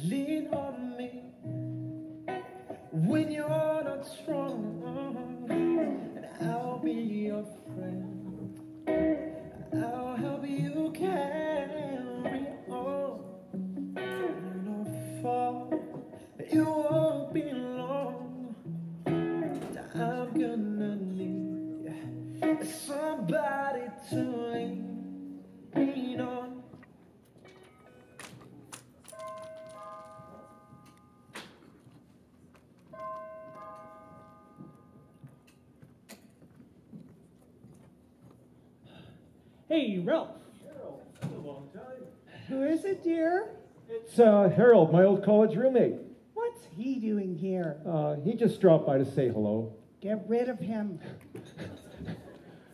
Lean on me when you're not strong, and I'll be your friend. I'll help you carry on. You're not far, it won't be long. I'm gonna need somebody to lean on. Hey, Ralph. Harold, it's been a long time. Who is it, dear? It's Harold, my old college roommate. What's he doing here? He just dropped by to say hello. Get rid of him.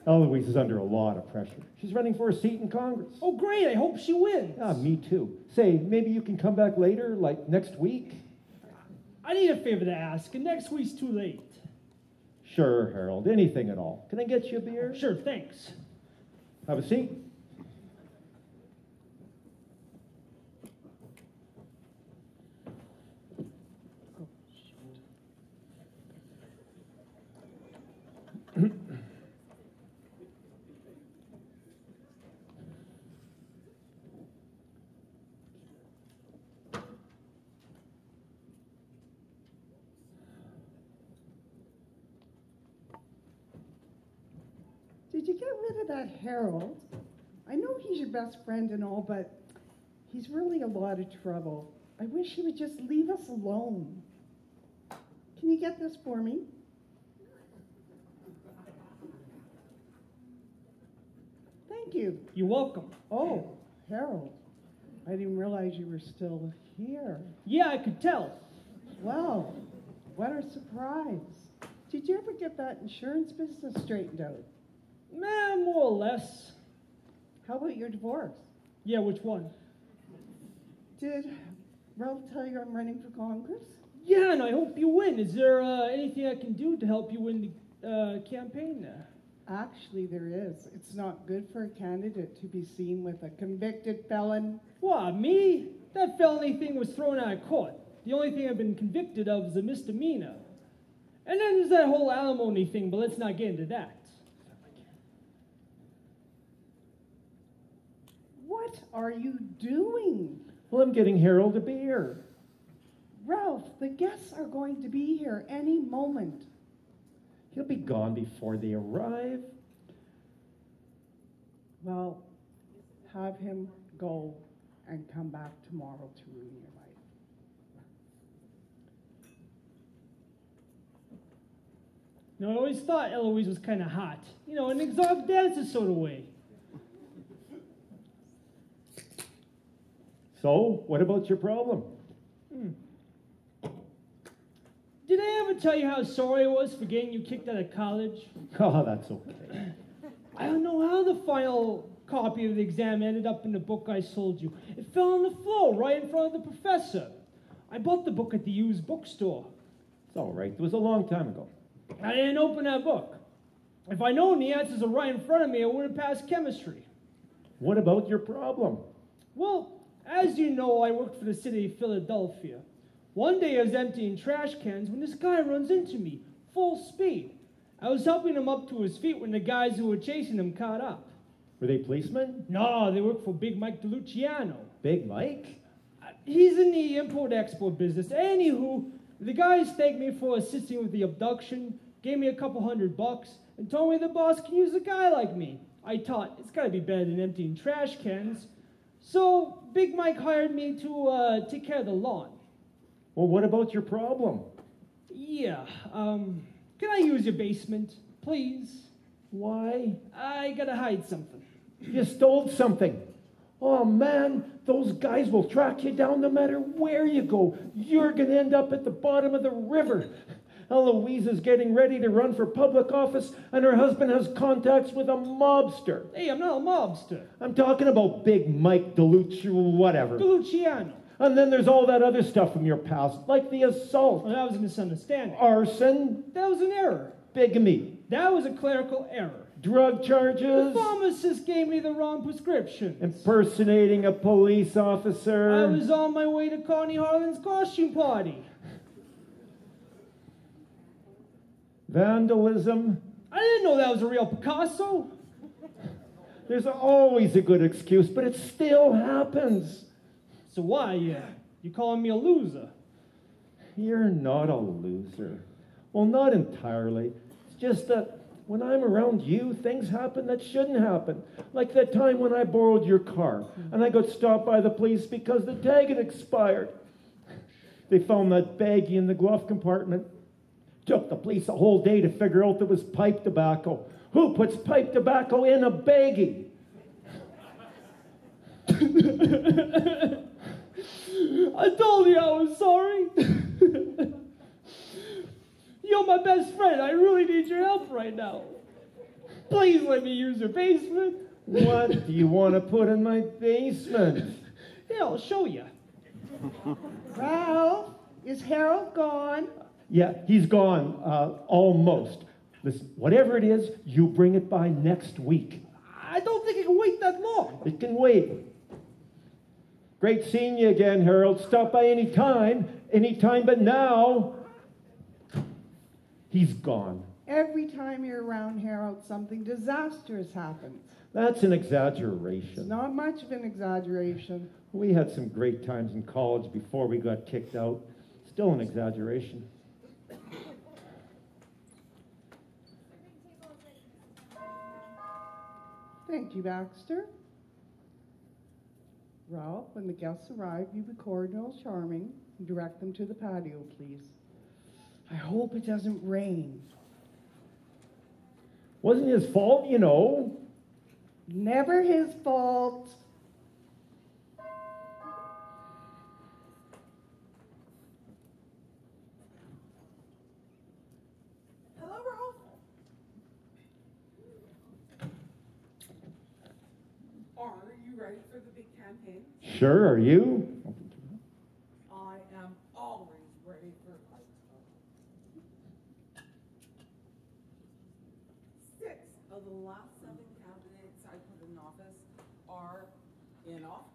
Eloise is under a lot of pressure. She's running for a seat in Congress. Oh, great. I hope she wins. Me too. Say, maybe you can come back later, like next week? I need a favor to ask, and next week's too late. Sure, Harold, anything at all. Can I get you a beer? Sure, thanks. Have a seat. Did you get rid of that Harold? I know he's your best friend and all, but he's really a lot of trouble. I wish he would just leave us alone. Can you get this for me? Thank you. You're welcome. Oh, Harold, I didn't realize you were still here. Yeah, I could tell. Wow, what a surprise. Did you ever get that insurance business straightened out? Nah, more or less. How about your divorce? Yeah, which one? Did Ralph tell you I'm running for Congress? Yeah, and I hope you win. Is there anything I can do to help you win the campaign? Actually, there is. It's not good for a candidate to be seen with a convicted felon. What, me? That felony thing was thrown out of court. The only thing I've been convicted of is a misdemeanor. And then there's that whole alimony thing, but let's not get into that. What are you doing? Well, I'm getting Harold a beer. Ralph, the guests are going to be here any moment. He'll be gone before they arrive. Well, have him go and come back tomorrow to ruin your life. You know, I always thought Eloise was kind of hot. You know, an exotic dancer sort of way. So, what about your problem? Did I ever tell you how sorry I was for getting you kicked out of college? Oh, that's okay. I don't know how the final copy of the exam ended up in the book I sold you. It fell on the floor right in front of the professor. I bought the book at the used bookstore. It's all right. It was a long time ago. I didn't open that book. If I'd known the answers are right in front of me, I would have passed chemistry. What about your problem? Well, as you know, I worked for the city of Philadelphia. One day I was emptying trash cans when this guy runs into me, full speed. I was helping him up to his feet when the guys who were chasing him caught up. Were they policemen? No, they work for Big Mike DeLuciano. Big Mike? He's in the import-export business. Anywho, the guys thanked me for assisting with the abduction, gave me a couple $100, and told me the boss can use a guy like me. I thought, it's gotta be better than emptying trash cans. So, Big Mike hired me to take care of the lawn. Well, what about your problem? Yeah, can I use your basement, please? Why? I gotta hide something. You stole something. Oh, man, those guys will track you down no matter where you go. You're going to end up at the bottom of the river. Eloise is getting ready to run for public office, and her husband has contacts with a mobster. Hey, I'm not a mobster. I'm talking about Big Mike DeLucci, whatever. DeLuciano. And then there's all that other stuff from your past, like the assault. Well, that was a misunderstanding. Arson. That was an error. Bigamy. That was a clerical error. Drug The charges? pharmacist gave me the wrong prescription. Impersonating a police I officer? was on my way to Connie Harlan's costume party. Vandalism? I didn't know that was a real Picasso. There's always a good excuse, but it still happens. So why, you calling me a loser? You're not a loser. Well, not entirely. It's just that when I'm around you, things happen that shouldn't happen. Like that time when I borrowed your car, and I got stopped by the police because the tag had expired. They found that baggie in the glove compartment. Took the police a whole day to figure out there was pipe tobacco. Who puts pipe tobacco in a baggie? I told you I was sorry. You're my best friend. I really need your help right now. Please let me use your basement. What do you want to put in my basement? Yeah, I'll show you. Ralph, is Harold gone? Yeah, he's gone, almost. Listen, whatever it is, you bring it by next week. I don't think it can wait that long. It can wait. Great seeing you again, Harold. Stop by any time but now. He's gone. Every time you're around Harold, something disastrous happens. That's an It's exaggeration. not much of an exaggeration. We had some great times in college before we got kicked out. Still an exaggeration. Thank you, Baxter. Ralph, when the guests arrive, you record Noel Charming and direct them to the patio, please. I hope it doesn't rain. Wasn't his fault, you know. Never his fault. Hello, Ralph. Are you ready for the big campaign? Sure, are you? I am always ready for a fight. 6 of the last 7 candidates I put in office are in office.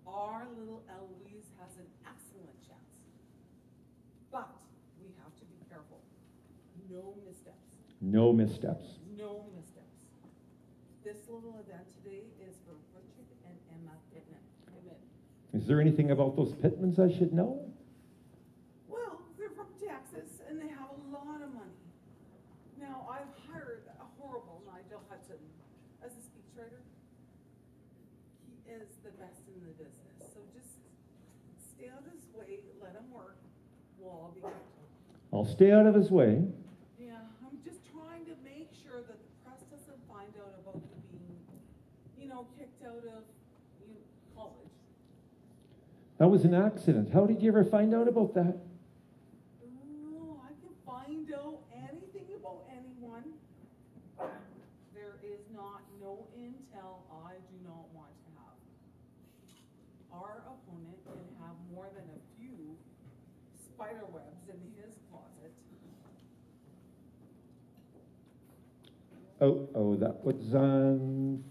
Our little Eloise has an excellent chance. But we have to be careful. No missteps. No missteps. No missteps. This little event today is for Richard and Emma Pittman. Is there anything about those Pittmans I should know? Well, they're from Texas and they have a lot of money. Now, I've hired a horrible Nigel Hudson as a speechwriter. He is the best in the business. So just stay out of his way, let him work. We'll all be good. I'll stay out of his way. Yeah, I'm just trying to make sure that the press doesn't find out about you being, kicked out of college. That was an accident. How did you ever find out about that? Oh, I can find out anything about anyone. There is no intel I do not want to have. Our opponent can have more than a few spider webs in his closet. Oh, that was on.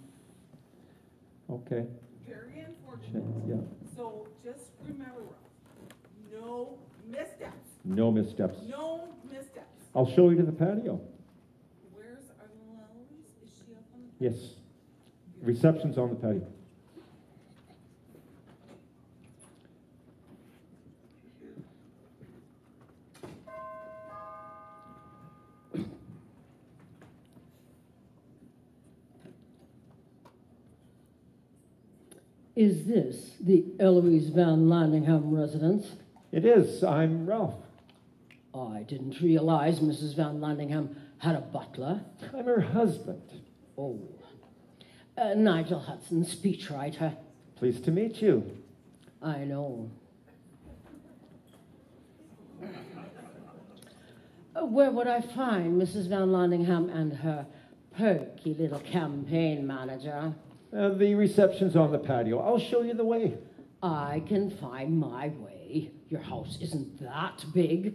Okay. Very unfortunate. Yeah. So just remember, Ralph, no missteps. No missteps. No missteps. I'll show you to the patio. Where's our little Eloise? Is she up on the Yes. Reception's on the patio. Is this the Eloise Van Landingham residence? It is. I'm Ralph. I didn't realize Mrs. Van Landingham had a butler. I'm her husband. Oh. Nigel Hudson, speechwriter. Pleased to meet you. I know. Where would I find Mrs. Van Landingham and her perky little campaign manager? The reception's on the patio. I'll show you the way. I can find my way. Your house isn't that big.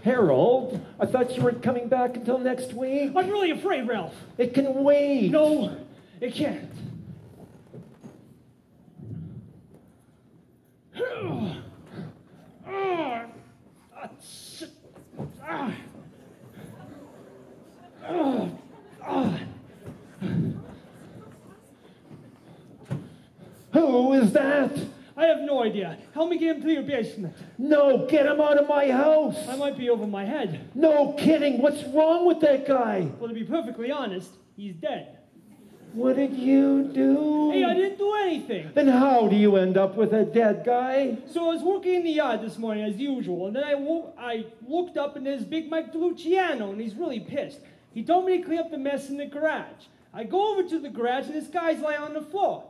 Harold, I thought you weren't coming back until next week. I'm really afraid, Ralph. It can wait. No, it can't. Who is that? I have no idea. Help me get him to your basement. No, get him out of my house. I might be over my head. No kidding. What's wrong with that guy? Well, to be perfectly honest, he's dead. What did you do? Hey, I didn't do anything. Then how do you end up with a dead guy? So I was working in the yard this morning as usual, and then I looked up and there's Big Mike DeLuciano, and he's really pissed. He told me to clean up the mess in the garage. I go over to the garage, and this guy's lying on the floor.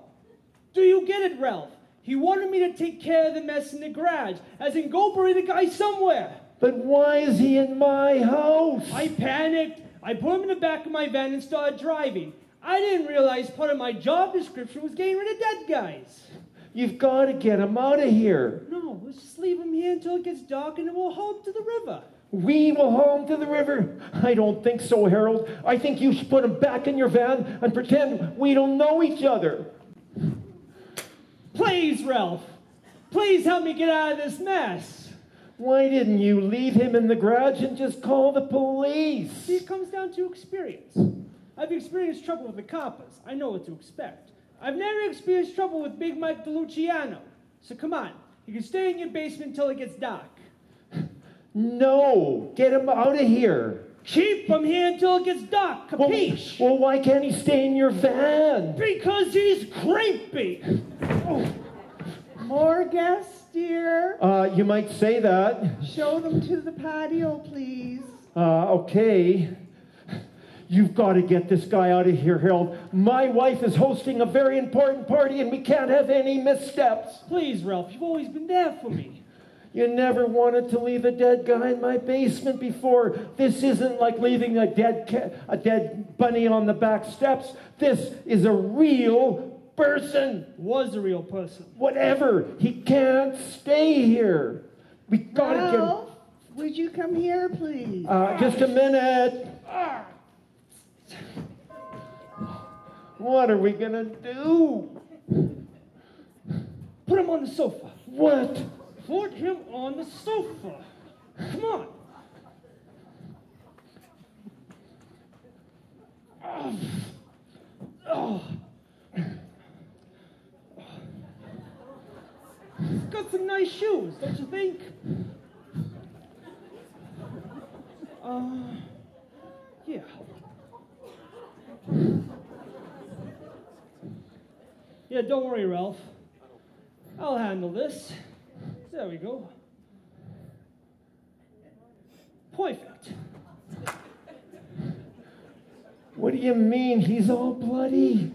Do you get it, Ralph? He wanted me to take care of the mess in the garage, as in go bury the guy somewhere. But why is he in my house? I panicked. I put him in the back of my van and started driving. I didn't realize part of my job description was getting rid of dead guys. You've got to get him out of here. No, let's just leave him here until it gets dark and then we'll haul him to the river. We will haul him to the river. I don't think so, Harold. I think you should put him back in your van and pretend we don't know each other. Please, Ralph. Please help me get out of this mess. Why didn't you leave him in the garage and just call the police? See, it comes down to experience. I've experienced trouble with the coppers. I know what to expect. I've never experienced trouble with Big Mike DeLuciano. So come on. You can stay in your basement until it gets dark. No, get him out of here. Keep him here until it gets dark. Capiche? Well, why can't he stay in your van? Because he's creepy. More guests, dear. You might say that. Show them to the patio, please. Okay. You've got to get this guy out of here, Harold. My wife is hosting a very important party and we can't have any missteps. Please, Ralph, you've always been there for me. You never wanted to leave a dead guy in my basement before. This isn't like leaving a dead bunny on the back steps. This is a real person. Was a real person. Whatever. He can't stay here. We got to get him. Ralph, would you come here, please? Just a minute. What are we going to do? Put him on the sofa. What? Put him on the sofa. Come on. He's got some nice shoes, don't you think? Yeah. Yeah, don't worry, Ralph. I'll handle this. There we go. Perfect. What do you mean? He's all bloody.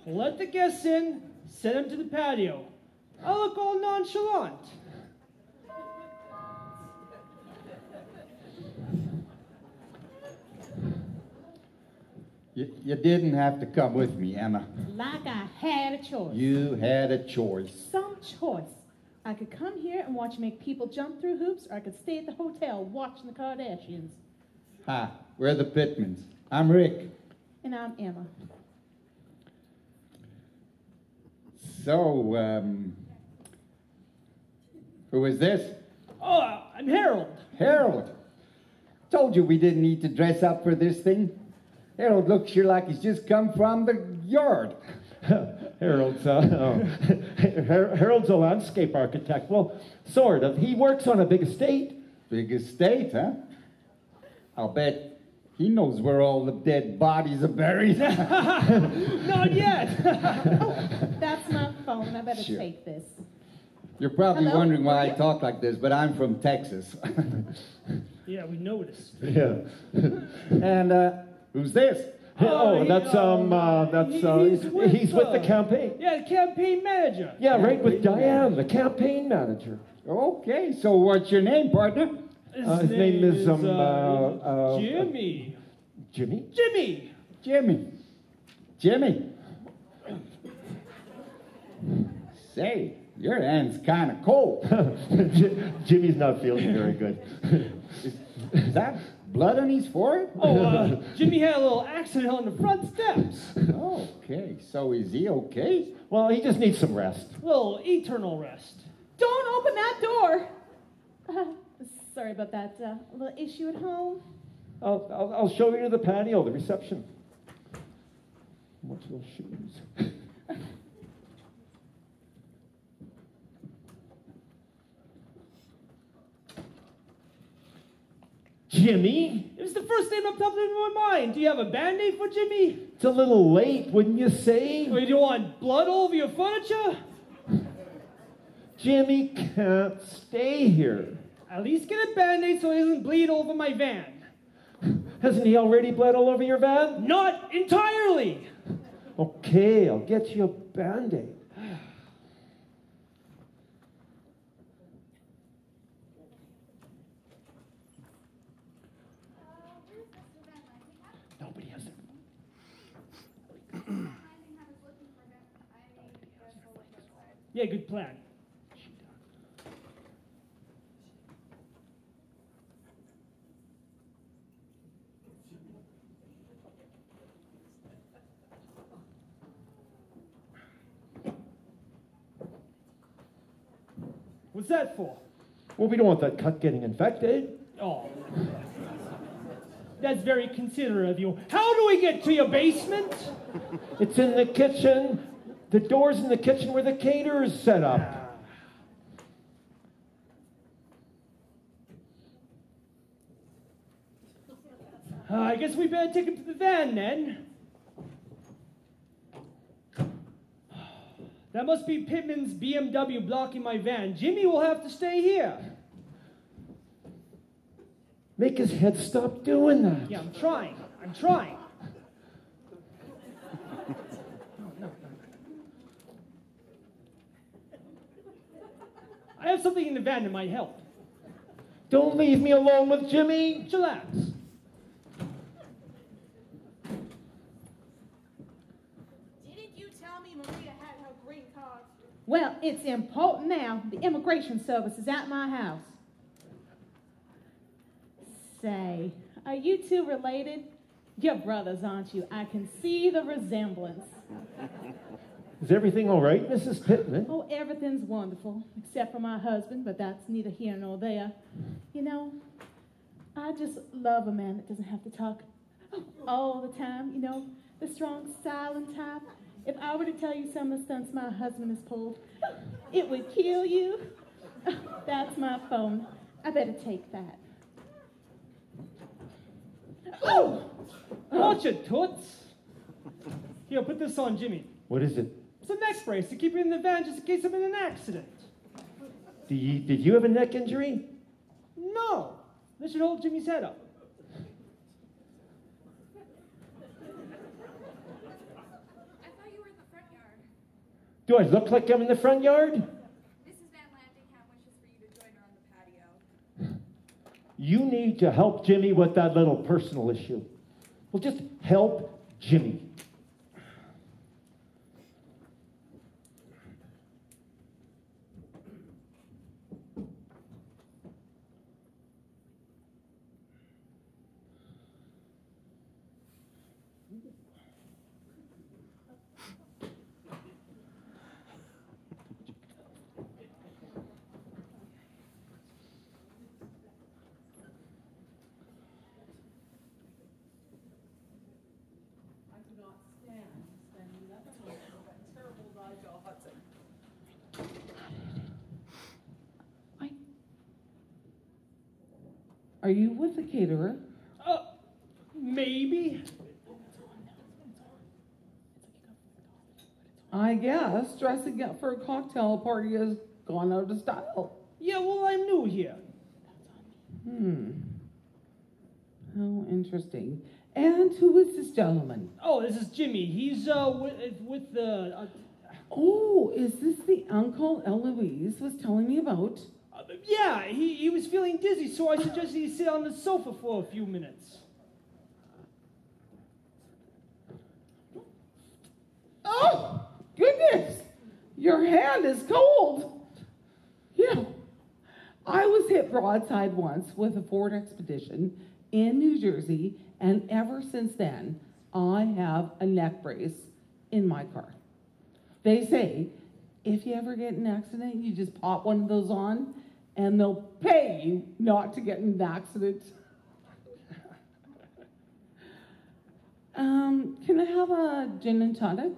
Let the guests in, send them to the patio. I'll look all nonchalant. You didn't have to come with me, Emma. Like I had a choice. You had a choice. Some choice. I could come here and watch you make people jump through hoops, or I could stay at the hotel watching the Kardashians. Hi, we're the Pittmans. I'm Rick. And I'm Emma. So, who is this? Oh, I'm Harold. Harold. Told you we didn't need to dress up for this thing. Harold looks here like he's just come from the yard. Harold's a landscape architect. Well, sort of. He works on a big estate. Big estate, huh? I'll bet he knows where all the dead bodies are buried. Not yet. That's my phone. I better Sure. take this. You're probably Hello? wondering why I Yeah. talk like this, but I'm from Texas. Yeah, we noticed. Yeah. And, who's this? He's with the campaign. Yeah, the campaign manager. Yeah, right, with Diane, the campaign manager. Okay, so what's your name, partner? His name is Jimmy. Jimmy? Jimmy. Jimmy. Say, your hand's kind of cold. Jimmy's not feeling very good. Is that blood on his forehead? Jimmy had a little accident on the front steps. Okay, so is he okay? Well, he just needs some rest. Little eternal rest. Don't open that door. Sorry about that little issue at home. I'll show you to the patio, the reception. Watch those shoes. Jimmy? It was the first name that popped into my mind. Do you have a Band-Aid for Jimmy? It's a little late, wouldn't you say? Or do you want blood all over your furniture? Jimmy can't stay here. At least get a Band-Aid so he doesn't bleed over my van. Hasn't he already bled all over your van? Not entirely. Okay, I'll get you a Band-Aid. Nobody has their Yeah, good plan. What's that for? Well, we don't want that cut getting infected. Oh. That's very considerate of you. How do we get to your basement? It's in the kitchen. The door's in the kitchen where the caterer's set up. I guess we better take him to the van then. That must be Pittman's BMW blocking my van. Jimmy will have to stay here. Make his head stop doing that. Yeah, I'm trying. No. I have something in the van that might help. Don't leave me alone with Jimmy. Chillax. Didn't you tell me Maria had her green card? Well, it's important now. The immigration service is at my house. Say, are you two related? You're brothers, aren't you? I can see the resemblance. Is everything all right, Mrs. Pittman? Oh, everything's wonderful, except for my husband, but that's neither here nor there. You know, I just love a man that doesn't have to talk all the time, you know, the strong, silent type. If I were to tell you some of the stunts my husband has pulled, it would kill you. That's my phone. I better take that. Oh! Watch it, toots. Here, put this on Jimmy. What is it? It's a neck brace to keep you in the van just in case I'm in an accident. Did you have a neck injury? No. This should hold Jimmy's head up. I thought you were in the front yard. Do I look like I'm in the front yard? Mrs. Van Landingham wishes for you to join her on the patio. You need to help Jimmy with that little personal issue. Well, just help Jimmy. Are you with the caterer? Maybe. I guess dressing up for a cocktail party has gone out of style. Yeah, well, I'm new here. How interesting. And who is this gentleman? Oh, this is Jimmy. He's with the. Oh, is this the uncle Eloise was telling me about? Yeah, he was feeling dizzy, so I suggested he sit on the sofa for a few minutes. Oh, goodness! Your hand is cold. Yeah. I was hit broadside once with a Ford Expedition in New Jersey, and ever since then, I have a neck brace in my car. They say if you ever get in an accident, you just pop one of those on, and they'll pay you not to get in an accident. Can I have a gin and tonic?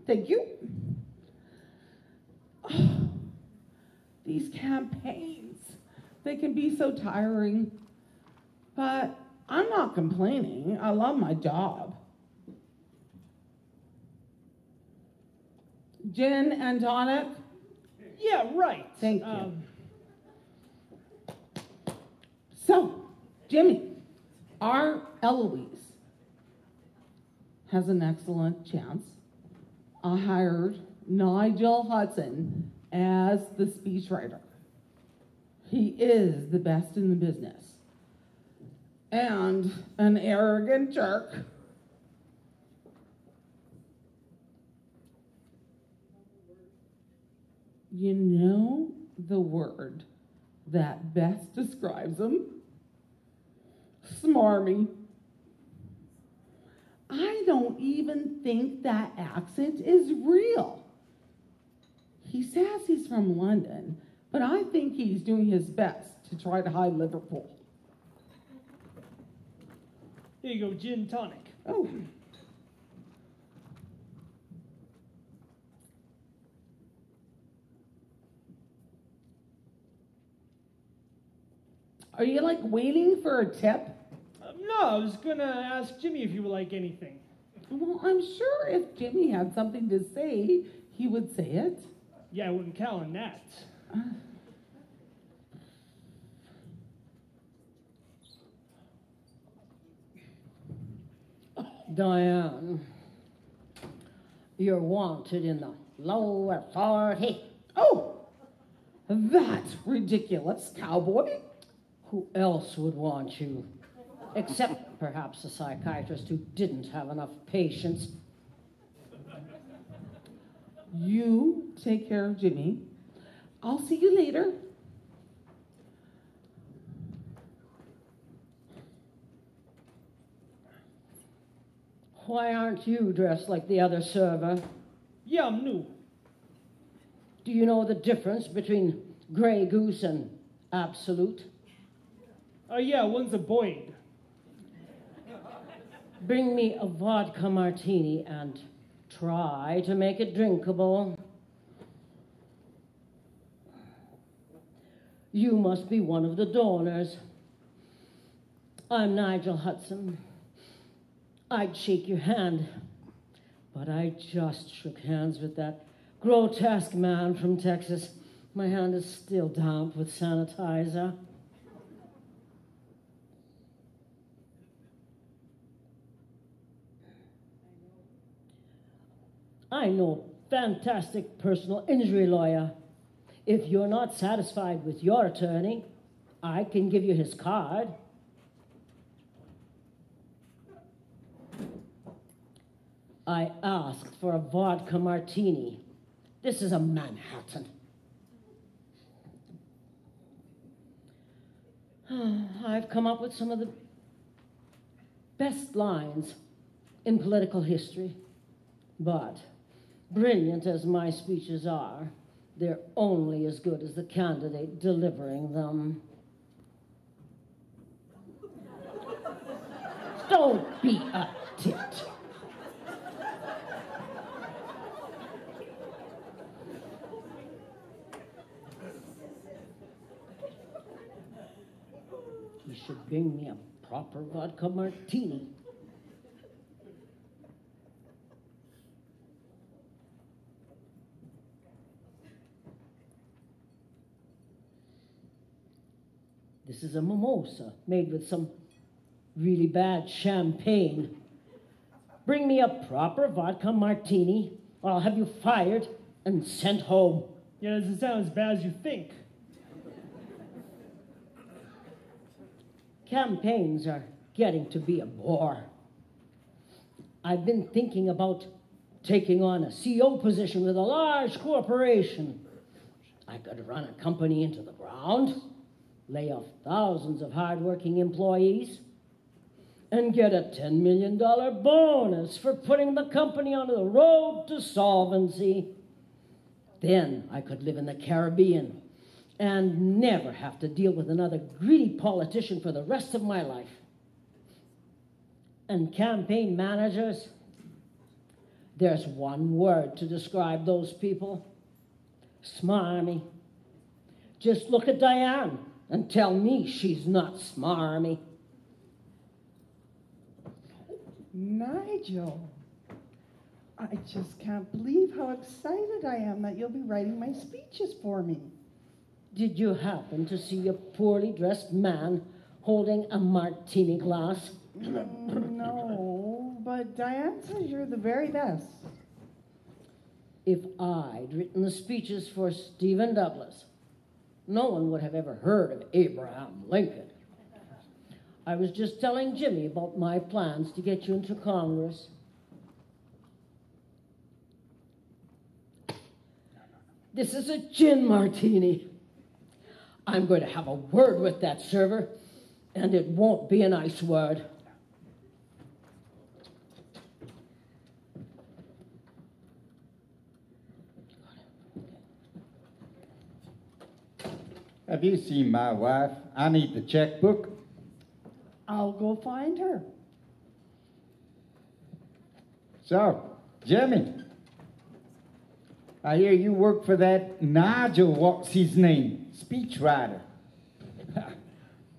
Thank you. Oh, these campaigns, they can be so tiring, but I'm not complaining. I love my job. Gin and tonic? Yeah, right. Thank you. So, Jimmy, our Eloise has an excellent chance. I hired Nigel Hudson as the speechwriter. He is the best in the business. And an arrogant jerk. You know the word that best describes him? Smarmy. I don't even think that accent is real. He says he's from London, but I think he's doing his best to try to hide Liverpool. Here you go, gin and tonic. Oh. Are you like waiting for a tip? No, I was gonna ask Jimmy if he would like anything. Well, I'm sure if Jimmy had something to say, he would say it. Yeah, I wouldn't count on that. Diane, you're wanted in the lower 40. Oh, that's ridiculous, cowboy. Who else would want you? Except perhaps a psychiatrist who didn't have enough patience. You take care of Jimmy. I'll see you later. Why aren't you dressed like the other server? Yeah, I'm new. Do you know the difference between Grey Goose and Absolute? Yeah, one's a Boyd. Bring me a vodka martini and try to make it drinkable. You must be one of the donors. I'm Nigel Hudson. I'd shake your hand, but I just shook hands with that grotesque man from Texas. My hand is still damp with sanitizer. I know a fantastic personal injury lawyer. If you're not satisfied with your attorney, I can give you his card. I asked for a vodka martini. This is a Manhattan. I've come up with some of the best lines in political history, but brilliant as my speeches are, they're only as good as the candidate delivering them. Don't be a tit. You should bring me a proper vodka martini. This is a mimosa made with some really bad champagne. Bring me a proper vodka martini, or I'll have you fired and sent home. Yeah, it doesn't sound as bad as you think. Campaigns are getting to be a bore. I've been thinking about taking on a CEO position with a large corporation. I could run a company into the ground, lay off thousands of hardworking employees, and get a $10 million bonus for putting the company on the road to solvency. Then I could live in the Caribbean and never have to deal with another greedy politician for the rest of my life. And campaign managers, there's one word to describe those people: smarmy. Just look at Diane and tell me she's not smarmy. Nigel, I just can't believe how excited I am that you'll be writing my speeches for me. Did you happen to see a poorly dressed man holding a martini glass? No, but Diane says you're the very best. If I'd written the speeches for Stephen Douglas, no one would have ever heard of Abraham Lincoln. I was just telling Jimmy about my plans to get you into Congress. This is a gin martini. I'm going to have a word with that server, and it won't be a nice word. Have you seen my wife? I need the checkbook. I'll go find her. So, Jimmy, I hear you work for that Nigel, what's his name, speechwriter.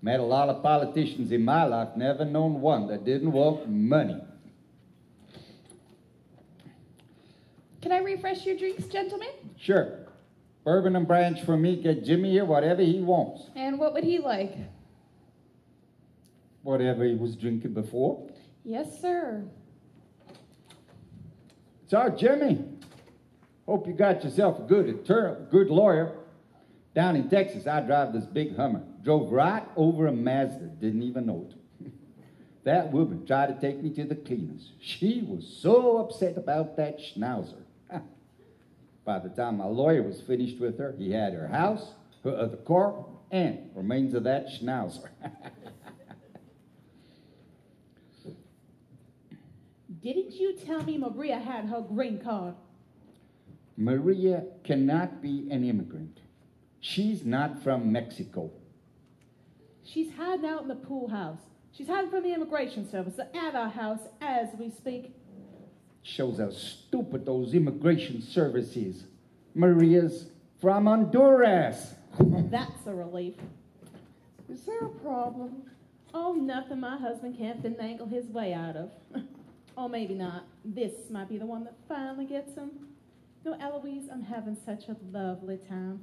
Met a lot of politicians in my life, never known one that didn't want money. Can I refresh your drinks, gentlemen? Sure. Bourbon and branch for me, get Jimmy here whatever he wants. And what would he like? Whatever he was drinking before. Yes, sir. So, Jimmy, hope you got yourself a good lawyer. Down in Texas, I drive this big Hummer. Drove right over a Mazda, didn't even know it. That woman tried to take me to the cleaners. She was so upset about that schnauzer. By the time my lawyer was finished with her, he had her house, her other car, and remains of that schnauzer. Didn't you tell me Maria had her green card? Maria cannot be an immigrant. She's not from Mexico. She's hiding out in the pool house. She's hiding from the immigration service at our house as we speak. Shows how stupid those immigration service is. Maria's from Honduras. That's a relief. Is there a problem? Oh, nothing my husband can't finagle his way out of. Or maybe not. This might be the one that finally gets him. No, Eloise, I'm having such a lovely time.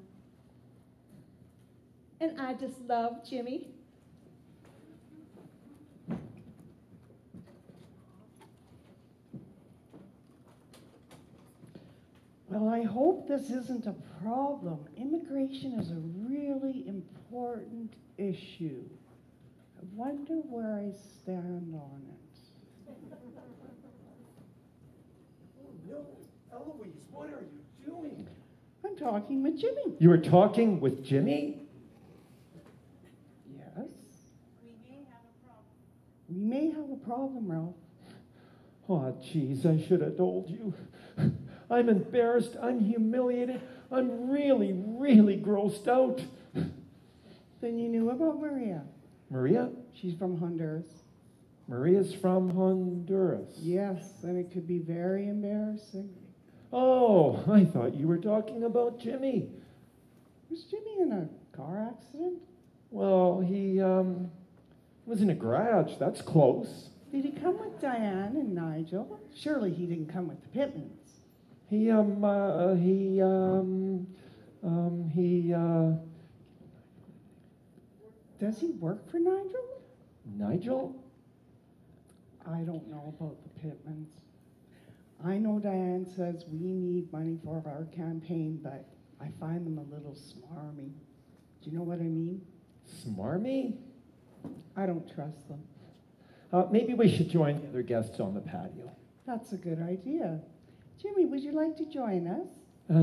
And I just love Jimmy. Well, I hope this isn't a problem. Immigration is a really important issue. I wonder where I stand on it. Oh, no. Eloise, what are you doing? I'm talking with Jimmy. You were talking with Jimmy? Yes. We may have a problem, Ralph. Oh, jeez, I should have told you. I'm embarrassed. I'm humiliated. I'm really, really grossed out. Then you knew about Maria. Maria? She's from Honduras. Maria's from Honduras. Yes, and it could be very embarrassing. Oh, I thought you were talking about Jimmy. Was Jimmy in a car accident? Well, he was in a garage. That's close. Did he come with Diane and Nigel? Surely he didn't come with the Pittmans. Does he work for Nigel? Nigel? I don't know about the Pittmans. I know Diane says we need money for our campaign, but I find them a little smarmy. Do you know what I mean? Smarmy? I don't trust them. Maybe we should join the other guests on the patio. That's a good idea. Jimmy, would you like to join us?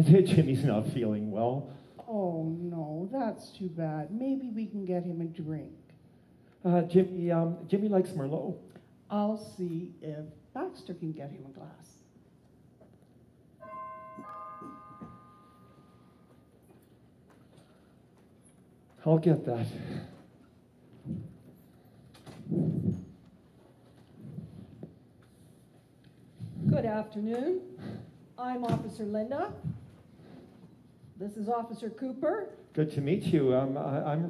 Jimmy's not feeling well. Oh, no, that's too bad. Maybe we can get him a drink. Jimmy likes Merlot. I'll see if Baxter can get him a glass. I'll get that. Good afternoon. I'm Officer Linda. This is Officer Cooper. Good to meet you.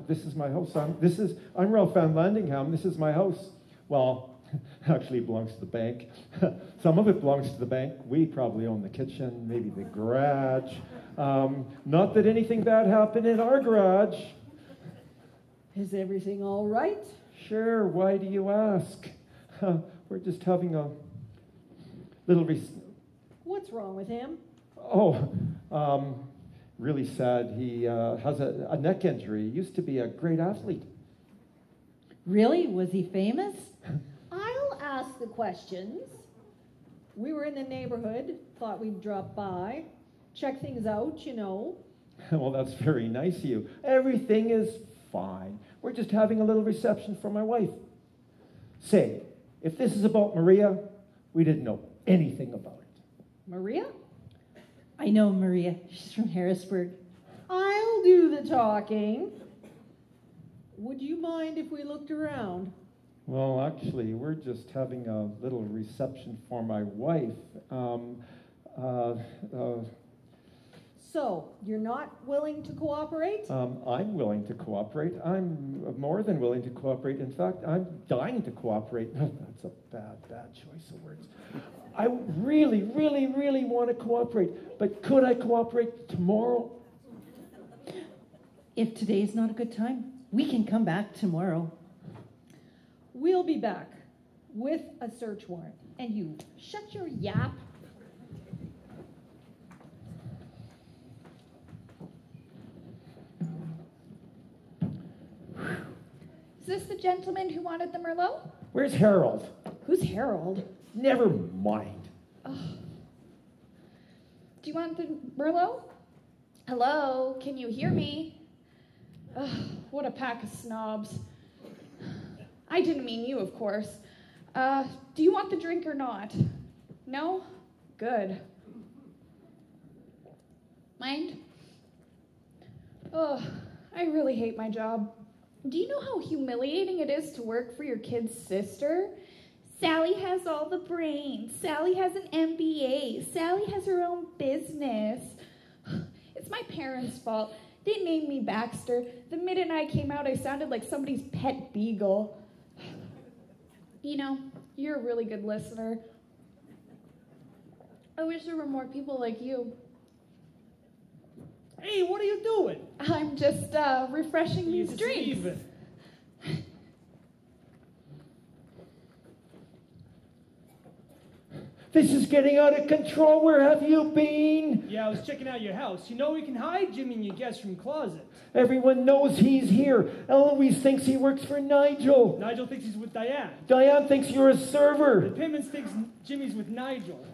This is my house. I'm Ralph Van Landingham. This is my house. Well, actually it belongs to the bank. Some of it belongs to the bank. We probably own the kitchen, maybe the garage. Not that anything bad happened in our garage. Is everything all right? Sure, why do you ask? We're just having a little... What's wrong with him? Really sad. He has a neck injury. He used to be a great athlete. Really? Was he famous? I'll ask the questions. We were in the neighborhood, thought we'd drop by, check things out, you know. Well, that's very nice of you. Everything is fine. We're just having a little reception for my wife. Say, if this is about Maria, we didn't know anything about it. Maria? I know Maria. She's from Harrisburg. I'll do the talking. Would you mind if we looked around? Well, actually, we're just having a little reception for my wife. So, you're not willing to cooperate? I'm willing to cooperate. I'm more than willing to cooperate. In fact, I'm dying to cooperate. That's a bad choice of words. I really, really, really want to cooperate. But could I cooperate tomorrow? If today's not a good time, we can come back tomorrow. We'll be back with a search warrant. And you shut your yap. Is this the gentleman who wanted the Merlot? Where's Harold? Who's Harold? Never mind. Oh. Do you want the Merlot? Hello, can you hear me? Ugh, what a pack of snobs. I didn't mean you, of course. Do you want the drink or not? No? Good. Mind? Oh, I really hate my job. Do you know how humiliating it is to work for your kid's sister? Sally has all the brains. Sally has an MBA. Sally has her own business. It's my parents' fault. They named me Baxter. The minute I came out, I sounded like somebody's pet beagle. You know, you're a really good listener. I wish there were more people like you. Hey, what are you doing? I'm just refreshing these drinks. Steven. This is getting out of control. Where have you been? Yeah, I was checking out your house. You know we can hide Jimmy and your guests from closet. Everyone knows he's here. Eloise thinks he works for Nigel. Nigel thinks he's with Diane. Diane thinks you're a server. The Pittmans thinks Jimmy's with Nigel.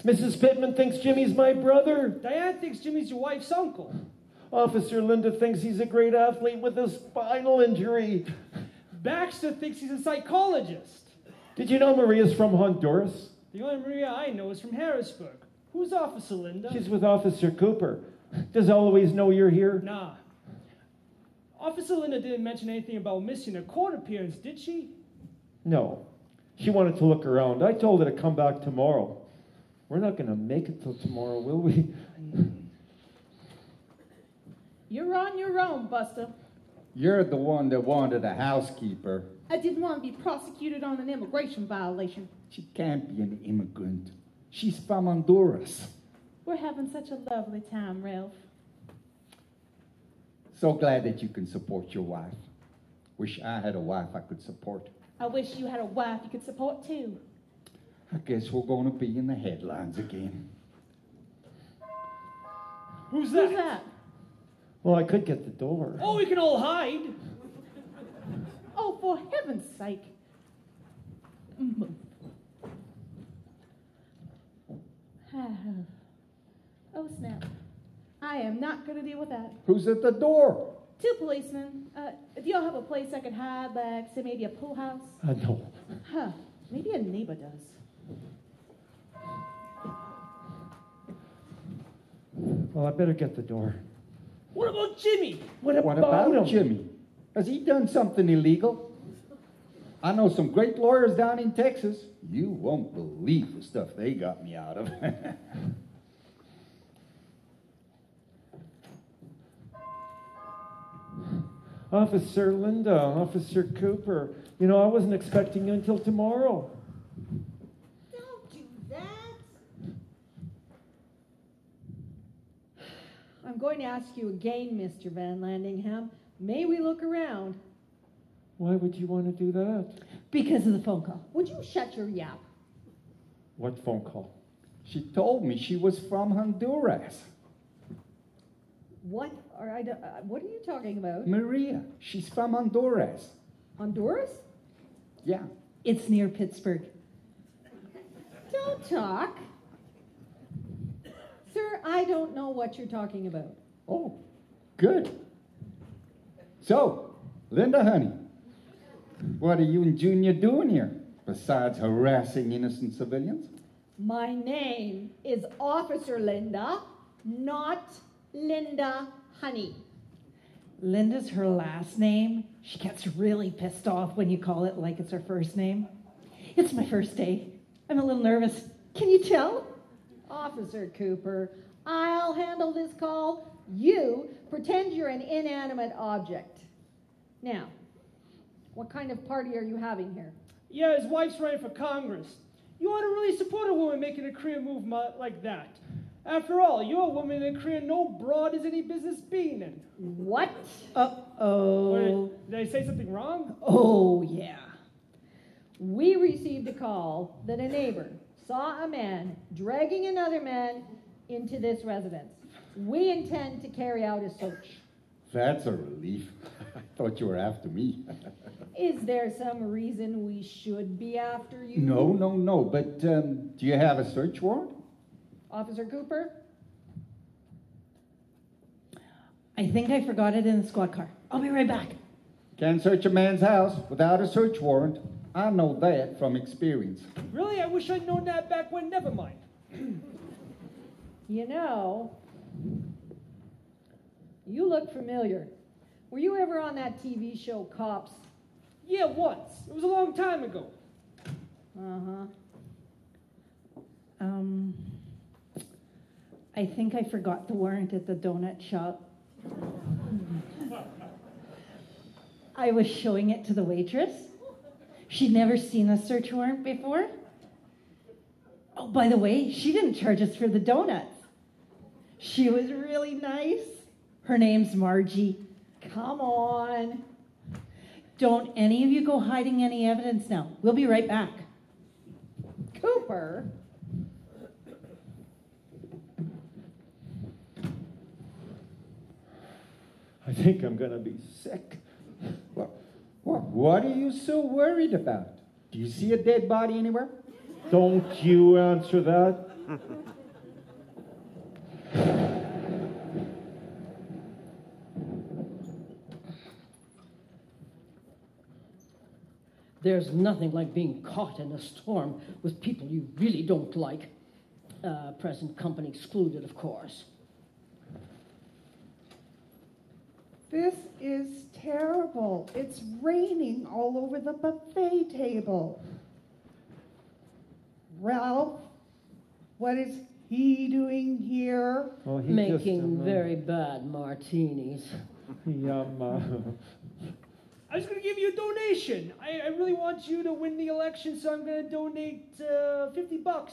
Mrs. Pittman thinks Jimmy's my brother. Diane thinks Jimmy's your wife's uncle. Officer Linda thinks he's a great athlete with a spinal injury. Baxter thinks he's a psychologist. Did you know Maria's from Honduras? The only Maria I know is from Harrisburg. Who's Officer Linda? She's with Officer Cooper. Does Eloise know you're here? Nah. Officer Linda didn't mention anything about missing a court appearance, did she? No. She wanted to look around. I told her to come back tomorrow. We're not going to make it till tomorrow, will we? You're on your own, Buster. You're the one that wanted a housekeeper. I didn't want to be prosecuted on an immigration violation. She can't be an immigrant. She's from Honduras. We're having such a lovely time, Ralph. So glad that you can support your wife. Wish I had a wife I could support. I wish you had a wife you could support too. I guess we're going to be in the headlines again. Who's that? Who's that? Well, I could get the door. Oh, we can all hide. Oh, for heaven's sake. Oh, snap. I am not going to deal with that. Who's at the door? 2 policemen. Do y'all have a place I could hide, like, say, maybe a pool house? No. Huh. Maybe a neighbor does. Well, I better get the door. What about Jimmy? What What about about him? Jimmy? Has he done something illegal? I know some great lawyers down in Texas. You won't believe the stuff they got me out of. Officer Linda, Officer Cooper, I wasn't expecting you until tomorrow. Don't do that. I'm going to ask you again, Mr. Van Landingham. May we look around? Why would you want to do that? Because of the phone call. Would you shut your yap? What phone call? She told me she was from Honduras. What are what are you talking about? Maria, she's from Honduras. Honduras? Yeah. It's near Pittsburgh. Don't talk. Sir, I don't know what you're talking about. Oh, good. So, Linda, honey, what are you and Junior doing here, besides harassing innocent civilians? My name is Officer Linda, not Linda Honey. Linda's her last name. She gets really pissed off when you call it like it's her first name. It's my first day. I'm a little nervous. Can you tell? Officer Cooper, I'll handle this call. You pretend you're an inanimate object. Now, what kind of party are you having here? Yeah, his wife's running for Congress. You ought to really support a woman making a career move like that. After all, you're a woman in a career no broad has any business being in. What? Uh-oh. Did I say something wrong? Oh, yeah. We received a call that a neighbor saw a man dragging another man into this residence. We intend to carry out a search. That's a relief. I thought you were after me. Is there some reason we should be after you? No. But do you have a search warrant? Officer Cooper? I think I forgot it in the squad car. I'll be right back. Can't search a man's house without a search warrant. I know that from experience. Really? I wish I'd known that back when. Never mind. You know, you look familiar. Were you ever on that TV show Cops? Yeah, once. It was a long time ago. Uh-huh. I think I forgot the warrant at the donut shop. I was showing it to the waitress. She'd never seen a search warrant before. Oh, by the way, she didn't charge us for the donuts. She was really nice. Her name's Margie. Come on. Don't any of you go hiding any evidence now. We'll be right back. Cooper? I think I'm going to be sick. What are you so worried about? Do you see a dead body anywhere? Don't you answer that. There's nothing like being caught in a storm with people you really don't like. Present company excluded, of course. This is terrible. It's raining all over the buffet table. Ralph, what is he doing here? Well, he Making just, very bad martinis. I was going to give you a donation. I really want you to win the election, so I'm going to donate $50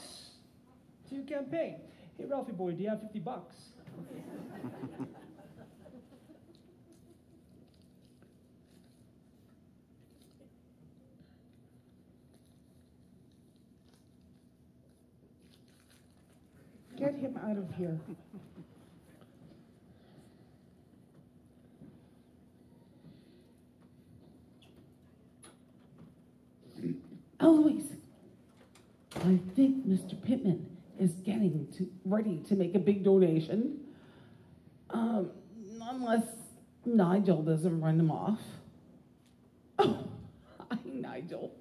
to your campaign. Hey, Ralphie boy, do you have $50? Get him out of here. Eloise, I think Mr. Pittman is ready to make a big donation. Unless Nigel doesn't run him off. Oh, hi, Nigel.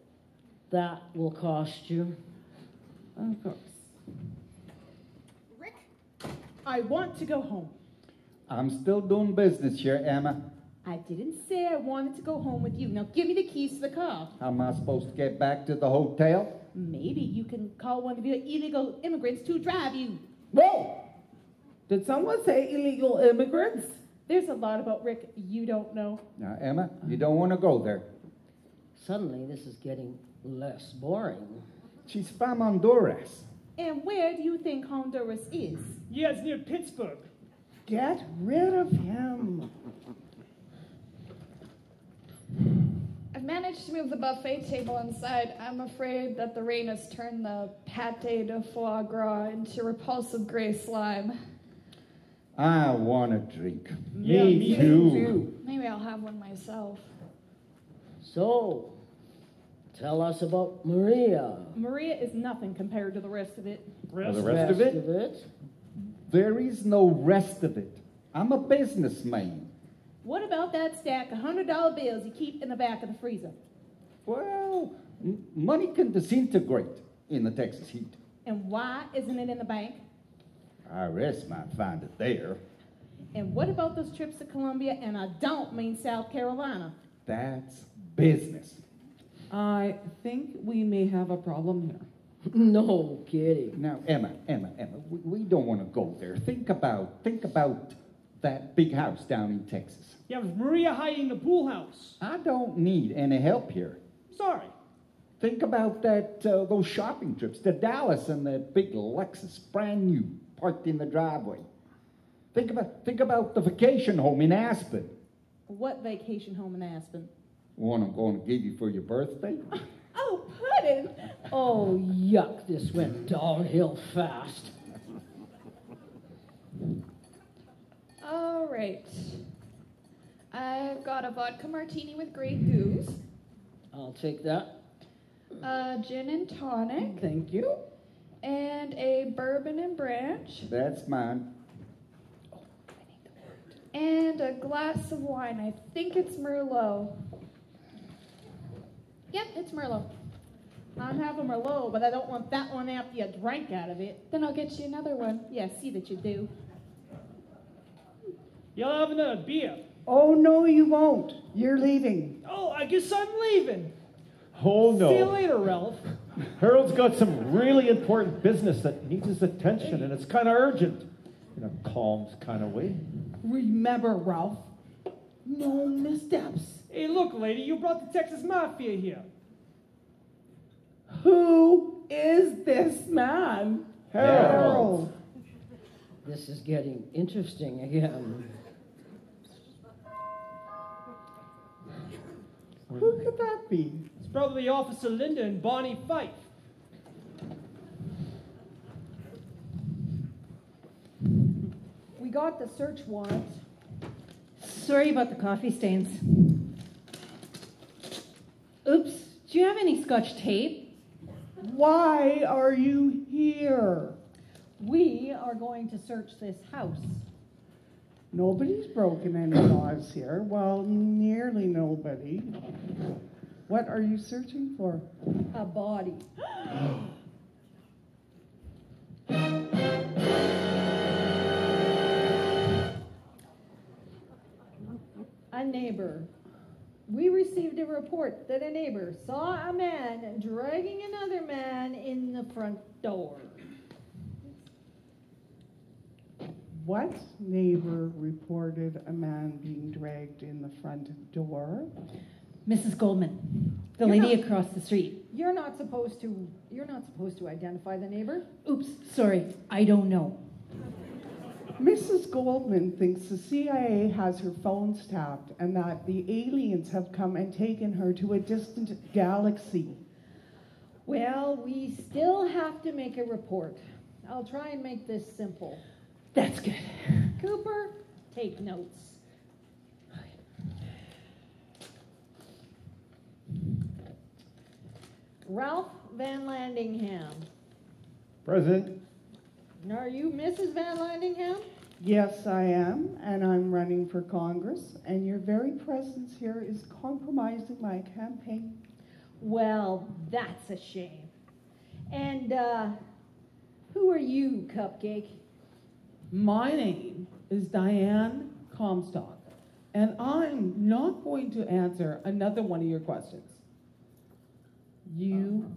That will cost you. Of course. Rick, I want to go home. I'm still doing business here, Emma. I didn't say I wanted to go home with you. Now give me the keys to the car. How am I supposed to get back to the hotel? Maybe you can call one of your illegal immigrants to drive you. Whoa! Did someone say illegal immigrants? There's a lot about Rick you don't know. Now, Emma, you don't want to go there. Suddenly, this is getting less boring. She's from Honduras. And where do you think Honduras is? Yeah, it's near Pittsburgh. Get rid of him. I've managed to move the buffet table inside. I'm afraid that the rain has turned the pate de foie gras into repulsive gray slime. I want a drink. Yeah, me too. Maybe I'll have one myself. So, tell us about Maria. Maria is nothing compared to the rest of it. The rest of it? There is no rest of it. I'm a businessman. What about that stack of $100 bills you keep in the back of the freezer? Well, money can disintegrate in the Texas heat. And why isn't it in the bank? IRS might find it there. And what about those trips to Columbia? And I don't mean South Carolina. That's business. I think we may have a problem here. No kidding. Now, Emma, we don't want to go there. Think about that big house down in Texas. Yeah, with Maria hiding the pool house. I don't need any help here. Sorry. Think about those shopping trips to Dallas and that big Lexus, brand new, parked in the driveway. Think about the vacation home in Aspen. What vacation home in Aspen? One I'm going to give you for your birthday. Oh, Puddin'! Oh, yuck, this went downhill fast. All right. I've got a vodka martini with Grey Goose, I'll take that. a gin and tonic, Thank you. and a bourbon and branch, That's mine. and a glass of wine. I think it's Merlot. Yep, it's Merlot. I'm having Merlot, but I don't want that one after you drank out of it. Then I'll get you another one. Yeah, see that you do. You'll have another beer. Oh, no, you won't. You're leaving. Oh, I guess I'm leaving. Oh, no. See you later, Ralph. Harold's got some really important business that needs his attention, and it's kind of urgent. In a calm kind of way. Remember, Ralph, no missteps. Hey, look, lady, you brought the Texas Mafia here. Who is this man? Harold. This is getting interesting again. Who could that be? It's probably Officer Linda and Bonnie Fife. We got the search warrant. Sorry about the coffee stains. Oops, do you have any Scotch tape? Why are you here? We are going to search this house. Nobody's broken any laws here. Well, nearly nobody. What are you searching for? A body. A neighbor. We received a report that a neighbor saw a man dragging another man in the front door. What neighbor reported a man being dragged in the front door? Mrs. Goldman, the You're lady not- across the street. You're not supposed to identify the neighbor. Oops, sorry, I don't know. Mrs. Goldman thinks the CIA has her phones tapped and that the aliens have come and taken her to a distant galaxy. Well, we still have to make a report. I'll try and make this simple. That's good. Cooper, take notes. Ralph Van Landingham. Present. Are you Mrs. Van Landingham? Yes, I am, and I'm running for Congress, and your very presence here is compromising my campaign. Well, that's a shame. And who are you, Cupcake? My name is Diane Comstock, and I'm not going to answer another one of your questions. You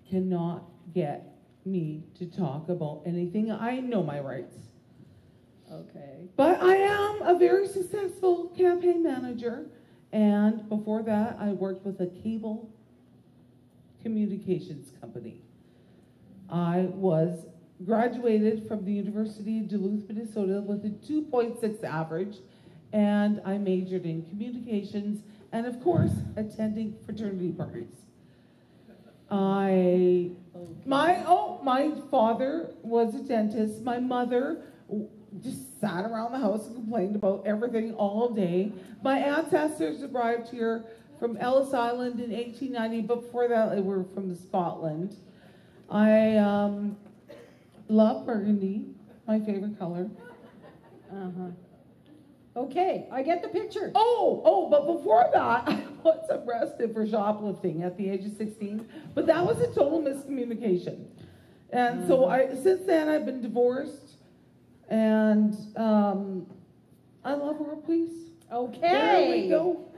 cannot get me to talk about anything. I know my rights. Okay. But I am a very successful campaign manager, and before that, I worked with a cable communications company. I was graduated from the University of Duluth, Minnesota with a 2.6 average, and I majored in communications and, of course, attending fraternity parties. My father was a dentist. My mother just sat around the house and complained about everything all day. My ancestors arrived here from Ellis Island in 1890, but before that, they were from Scotland. I love burgundy, my favorite color. Okay, I get the picture. But before that, I was arrested for shoplifting at the age of 16, but that was a total miscommunication. And so since then, I've been divorced, and I love world peace. Okay. There we go.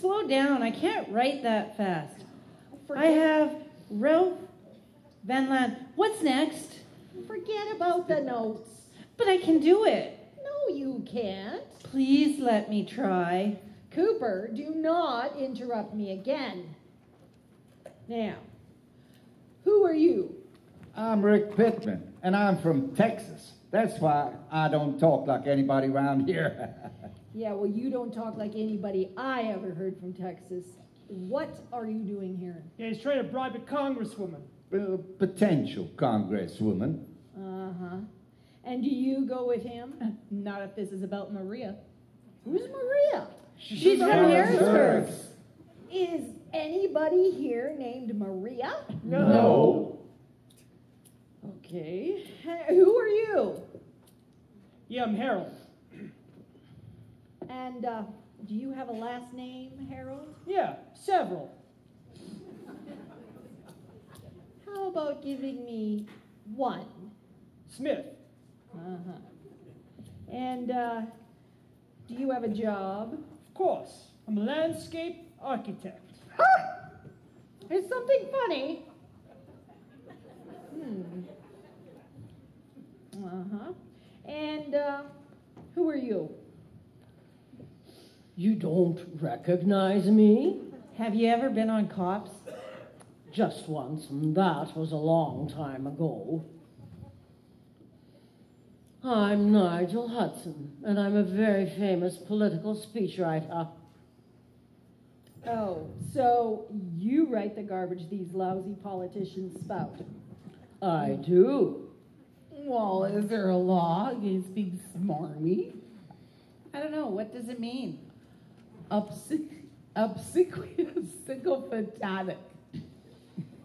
Slow down. I can't write that fast. I have Ralph Van Land. What's next? Forget about the notes. But I can do it. No, you can't. Please let me try. Cooper, do not interrupt me again. Now, who are you? I'm Rick Pittman, and I'm from Texas. That's why I don't talk like anybody around here. Yeah, well, you don't talk like anybody I ever heard from Texas. What are you doing here? Yeah, he's trying to bribe a congresswoman. Potential congresswoman. Uh-huh. And do you go with him? Not if this is about Maria. Who's Maria? She's from Harrisburg. Is anybody here named Maria? No. Okay. Who are you? Yeah, I'm Harold. And do you have a last name, Harold? Yeah, several. How about giving me one? Smith. Uh-huh. And do you have a job? Of course. I'm a landscape architect. Is something funny? Uh-huh. And who are you? You don't recognize me? Have you ever been on Cops? Just once, and that was a long time ago. I'm Nigel Hudson, and I'm a very famous political speechwriter. Oh, so you write the garbage these lousy politicians spout. I do. Well, is there a law against being smarmy? I don't know. What does it mean? Obsequious, sycophantic.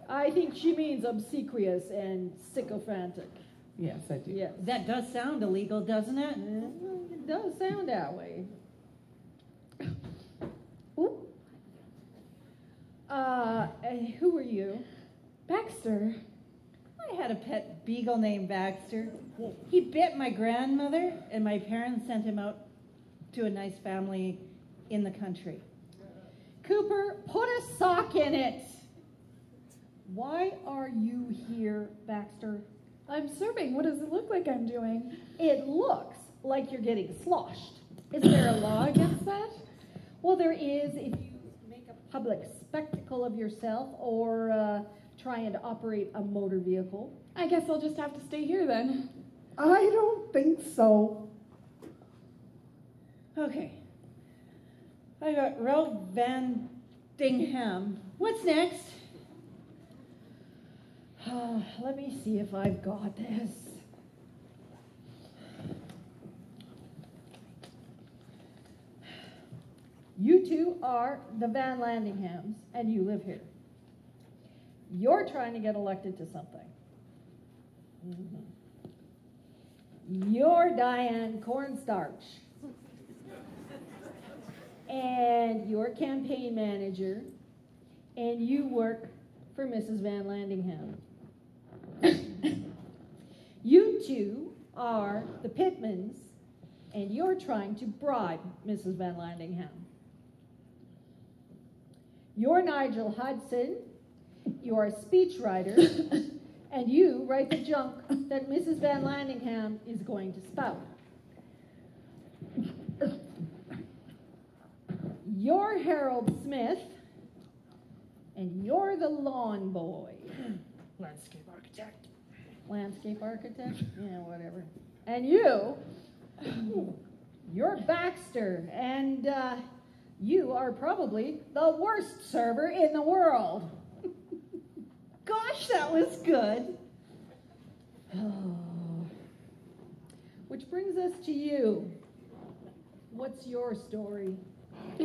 I think she means obsequious and sycophantic. Yes, I do. Yes. That does sound illegal, doesn't it? It does sound that way. Ooh. Who are you? Baxter. I had a pet beagle named Baxter. He bit my grandmother, and my parents sent him out to a nice family in the country. Cooper, put a sock in it. Why are you here, Baxter? I'm serving. What does it look like I'm doing? It looks like you're getting sloshed. Is there a law against that? Well, there is if you make a public spectacle of yourself or try and operate a motor vehicle. I guess I'll just have to stay here then. I don't think so. Okay. I got Ralph Van Dingham. What's next? Let me see if I've got this. You two are the Van Landinghams, and you live here. You're trying to get elected to something. You're Diane Cornstarch. And you're campaign manager, and you work for Mrs. Van Landingham. You two are the Pittmans, and you're trying to bribe Mrs. Van Landingham. You're Nigel Hudson, you're a speechwriter, and you write the junk that Mrs. Van Landingham is going to spout. You're Harold Smith, and you're the lawn boy. Landscape architect. Landscape architect? Yeah, whatever. And you're Baxter, and you are probably the worst server in the world. Gosh, that was good. Which brings us to you. What's your story? Are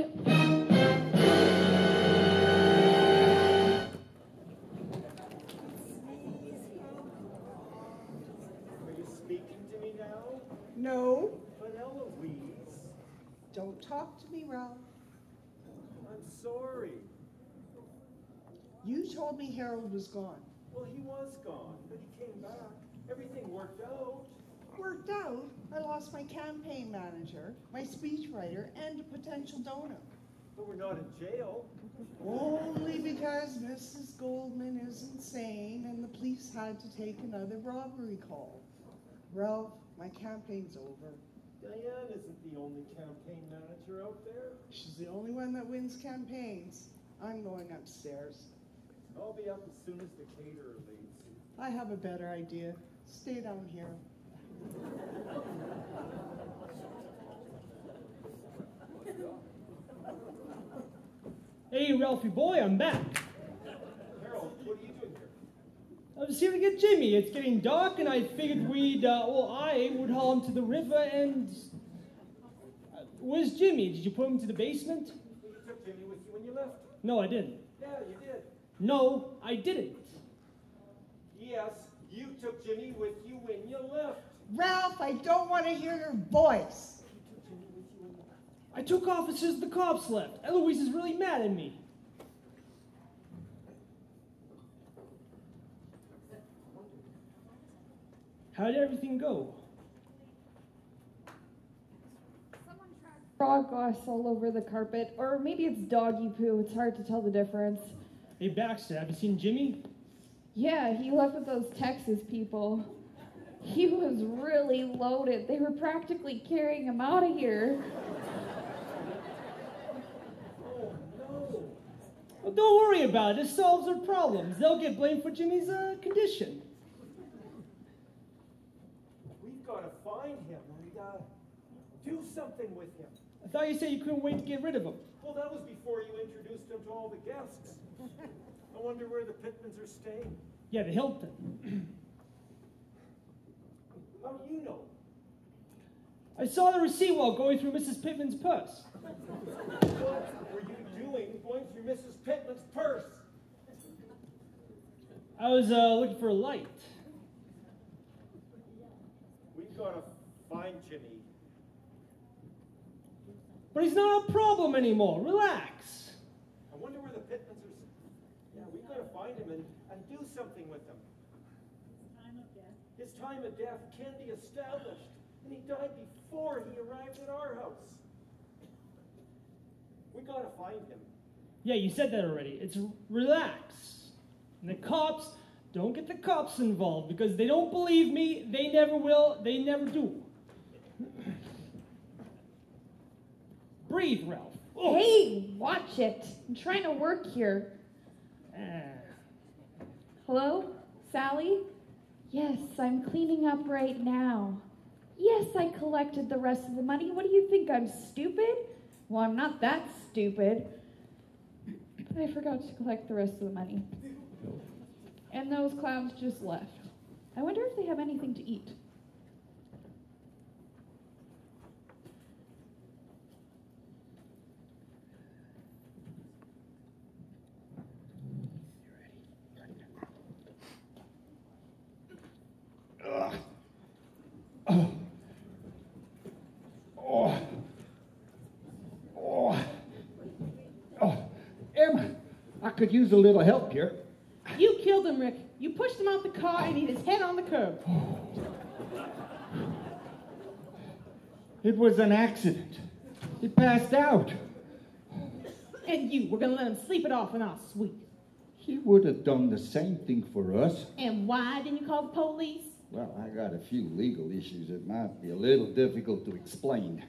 you speaking to me now? No, But Eloise, don't talk to me, Ralph. I'm sorry. You told me Harold was gone. Well, he was gone, but he came back. Everything worked out. Worked out. I lost my campaign manager, my speechwriter, and a potential donor. But we're not in jail. Only because Mrs. Goldman is insane and the police had to take another robbery call. Ralph, my campaign's over. Diane isn't the only campaign manager out there. She's the only one that wins campaigns. I'm going upstairs. I'll be up as soon as the caterer leaves. I have a better idea. Stay down here. Hey, Ralphie boy, I'm back. Harold, what are you doing here? I was here to get Jimmy. It's getting dark, and I figured I would haul him to the river and... where's Jimmy? Did you put him to the basement? You took Jimmy with you when you left. No, I didn't. Yeah, you did. No, I didn't. Yes, you took Jimmy with you when you left. Ralph, I don't want to hear your voice. I took off as soon as the cops left. Eloise is really mad at me. How did everything go? Frog goss all over the carpet, or maybe it's doggy poo. It's hard to tell the difference. Hey, Baxter, have you seen Jimmy? Yeah, he left with those Texas people. He was really loaded. They were practically carrying him out of here. Oh, no. Well, don't worry about it. This solves their problems. They'll get blamed for Jimmy's condition. We've got to find him. We got to do something with him. I thought you said you couldn't wait to get rid of him. Well, that was before you introduced him to all the guests. I wonder where the Pittmans are staying. Yeah, the Hilton. How do you know? I saw the receipt while going through Mrs. Pittman's purse. What were you doing going through Mrs. Pittman's purse? I was looking for a light. We've got to find Jimmy. But he's not a problem anymore. Relax. I wonder where the Pittmans are. Yeah, we've got to find him and do something with him. His time of death can be established, and he died before he arrived at our house. We got to find him. Yeah, you said that already. It's relax. And the cops, don't get the cops involved because they don't believe me. They never will. They never do. Breathe, Ralph. Oh. Hey, watch it. I'm trying to work here. Hello? Sally? Yes, I'm cleaning up right now. Yes, I collected the rest of the money. What do you think? I'm stupid? Well, I'm not that stupid. But I forgot to collect the rest of the money. And those clowns just left. I wonder if they have anything to eat. Emma, I could use a little help here. You killed him, Rick. You pushed him out the car and hit his head on the curb. It was an accident. He passed out. And you were going to let him sleep it off in our suite. He would have done the same thing for us. And why didn't you call the police? Well, I got a few legal issues that might be a little difficult to explain.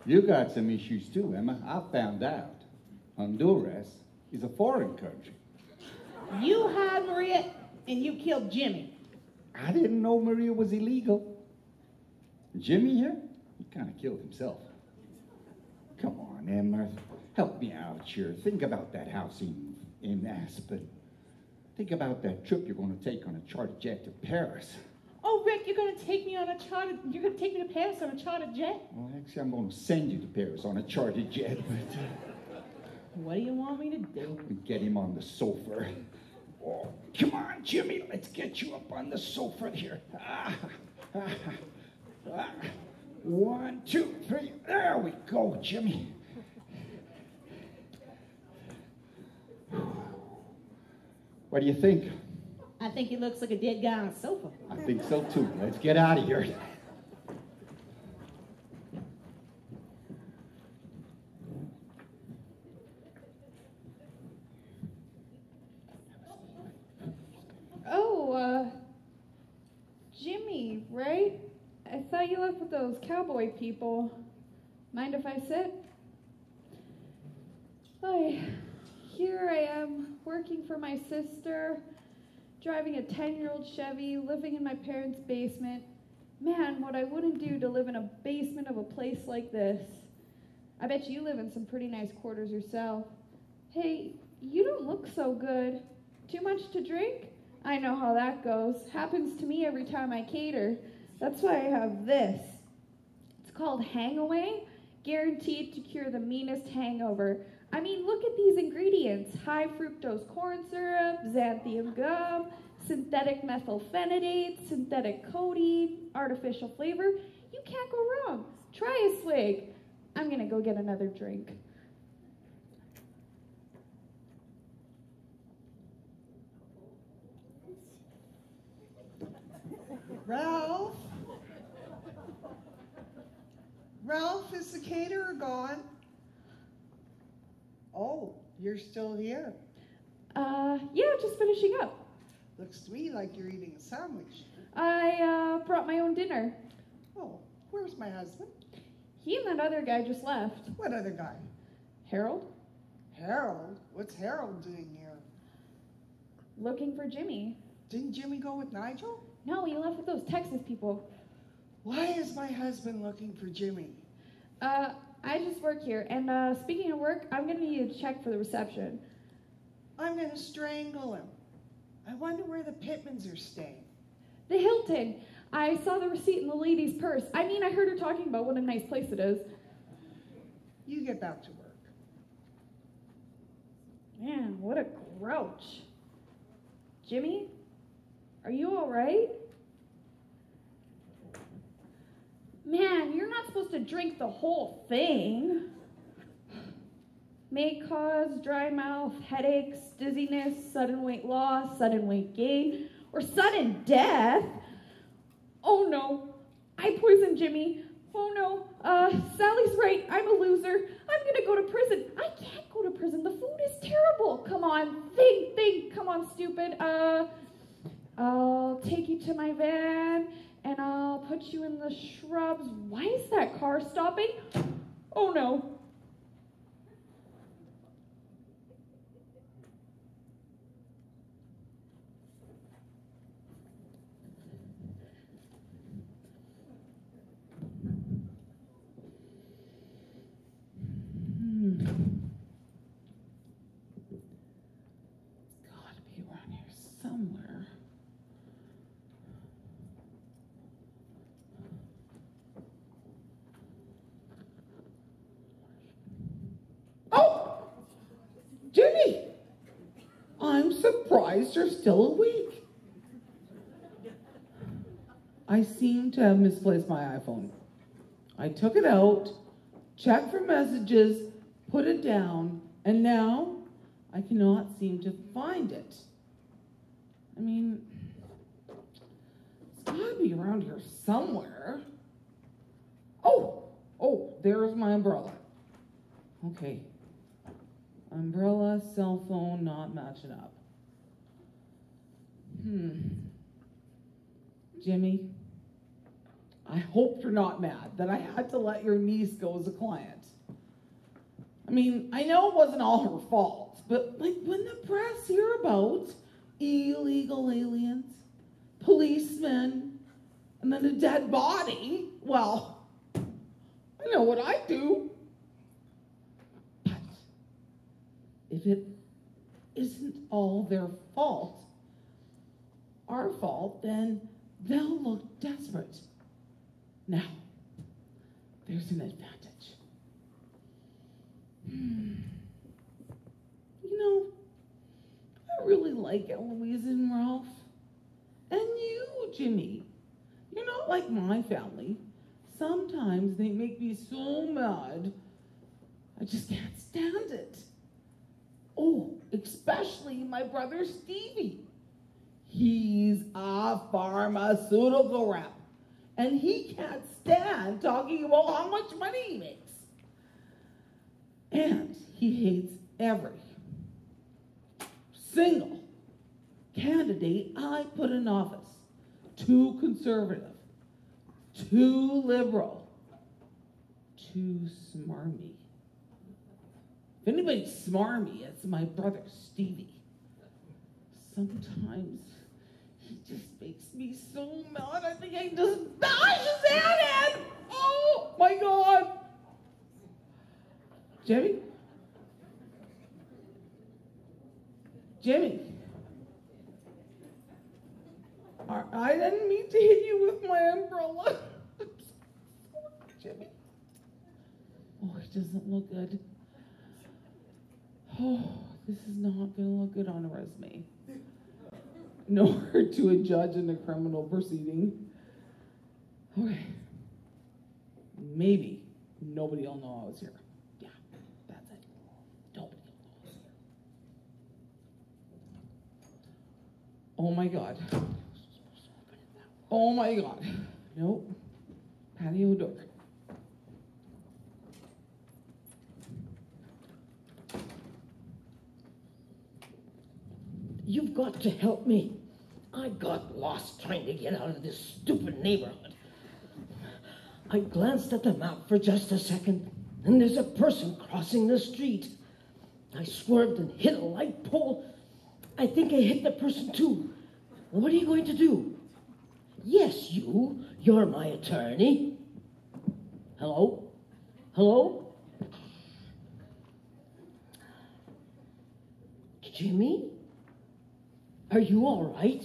You got some issues too, Emma. I found out. Honduras is a foreign country. You hired Maria and you killed Jimmy. I didn't know Maria was illegal. Jimmy here? He kind of killed himself. Come on, Emma. Help me out here. Think about that house in Aspen. Think about that trip you're going to take on a charter jet to Paris. Oh, Rick, you're going to take me to Paris on a charter jet? Well, actually, I'm going to send you to Paris on a charter jet, but What do you want me to do? get him on the sofa. Oh, come on, Jimmy, let's get you up on the sofa here. 1, 2, 3. There we go, Jimmy. What do you think? I think he looks like a dead guy on a sofa. I think so too. Let's get out of here. Oh, Jimmy, right? I thought you left with those cowboy people. Mind if I sit? Hi. Here I am, working for my sister, driving a 10-year-old Chevy, living in my parents' basement. Man, what I wouldn't do to live in a basement of a place like this. I bet you live in some pretty nice quarters yourself. Hey, you don't look so good. Too much to drink? I know how that goes. Happens to me every time I cater. That's why I have this. It's called Hangaway, guaranteed to cure the meanest hangover. I mean, look at these ingredients. High fructose corn syrup, xanthium gum, synthetic methylphenidate, synthetic codeine, artificial flavor. You can't go wrong. Try a swig. I'm gonna go get another drink. Ralph? Ralph, is the caterer gone? Oh, you're still here. Yeah, just finishing up. Looks to me like you're eating a sandwich. I brought my own dinner. Oh, where's my husband? He and that other guy just left. What other guy? Harold? Harold? What's Harold doing here? Looking for Jimmy. Didn't Jimmy go with Nigel? No, he left with those Texas people. Why is my husband looking for Jimmy? I just work here, and speaking of work, I'm gonna need a check for the reception. I'm gonna strangle him. I wonder where the Pittmans are staying. The Hilton. I saw the receipt in the lady's purse. I mean, I heard her talking about what a nice place it is. You get back to work. Man, what a grouch. Jimmy, are you all right? Man, you're not supposed to drink the whole thing. May cause dry mouth, headaches, dizziness, sudden weight loss, sudden weight gain, or sudden death. Oh no, I poisoned Jimmy. Oh no, Sally's right, I'm a loser. I'm gonna go to prison. I can't go to prison, the food is terrible. Come on, think, come on, stupid. I'll take you to my van, and I'll put you in the shrubs. Why is that car stopping? Oh no. Gotta be around here somewhere. surprised you're still awake. I seem to have misplaced my iPhone. I took it out, checked for messages, put it down, and now I cannot seem to find it. I mean, it's gotta be around here somewhere. Oh, there's my umbrella. Okay. Umbrella, cell phone, not matching up. Jimmy, I hope you're not mad that I had to let your niece go as a client. I mean, I know it wasn't all her fault, but like when the press hear about illegal aliens, policemen, and then a dead body, well, I know what I'd do. But if it isn't all their fault, our fault, then they'll look desperate. Now, there's an advantage. You know, I really like Eloise and Ralph. And you, Jimmy. You're not like my family. Sometimes they make me so mad, I just can't stand it. Oh, especially my brother Stevie. He's a pharmaceutical rep, and he can't stand talking about how much money he makes. And he hates every single candidate I put in office. Too conservative, too liberal, too smarmy. If anybody's smarmy, it's my brother Stevie. Sometimes he just makes me so mad, I think I just bash his head in. Oh my God. Jimmy? Jimmy? I didn't mean to hit you with my umbrella. Jimmy. Oh, it doesn't look good. Oh, this is not going to look good on a resume. Nor to a judge in a criminal proceeding. Okay. Maybe nobody will know I was here. Yeah, that's it. Nobody will know I was here. Oh my God. Oh my God. Nope. Patio door. You've got to help me. I got lost trying to get out of this stupid neighborhood. I glanced at the map for just a second, and there's a person crossing the street. I swerved and hit a light pole. I think I hit the person too. What are you going to do? Yes, you're my attorney. Hello? Hello? Jimmy? Are you all right?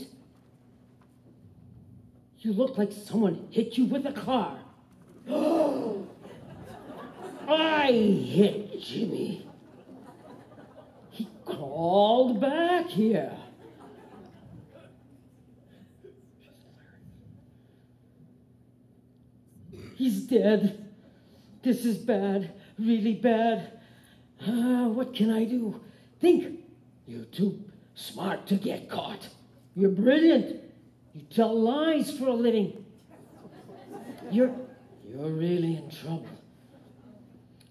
You look like someone hit you with a car. I hit Jimmy. He crawled back here. He's dead. This is bad, really bad. What can I do? Think. You're too smart to get caught. You're brilliant. You tell lies for a living. You're really in trouble.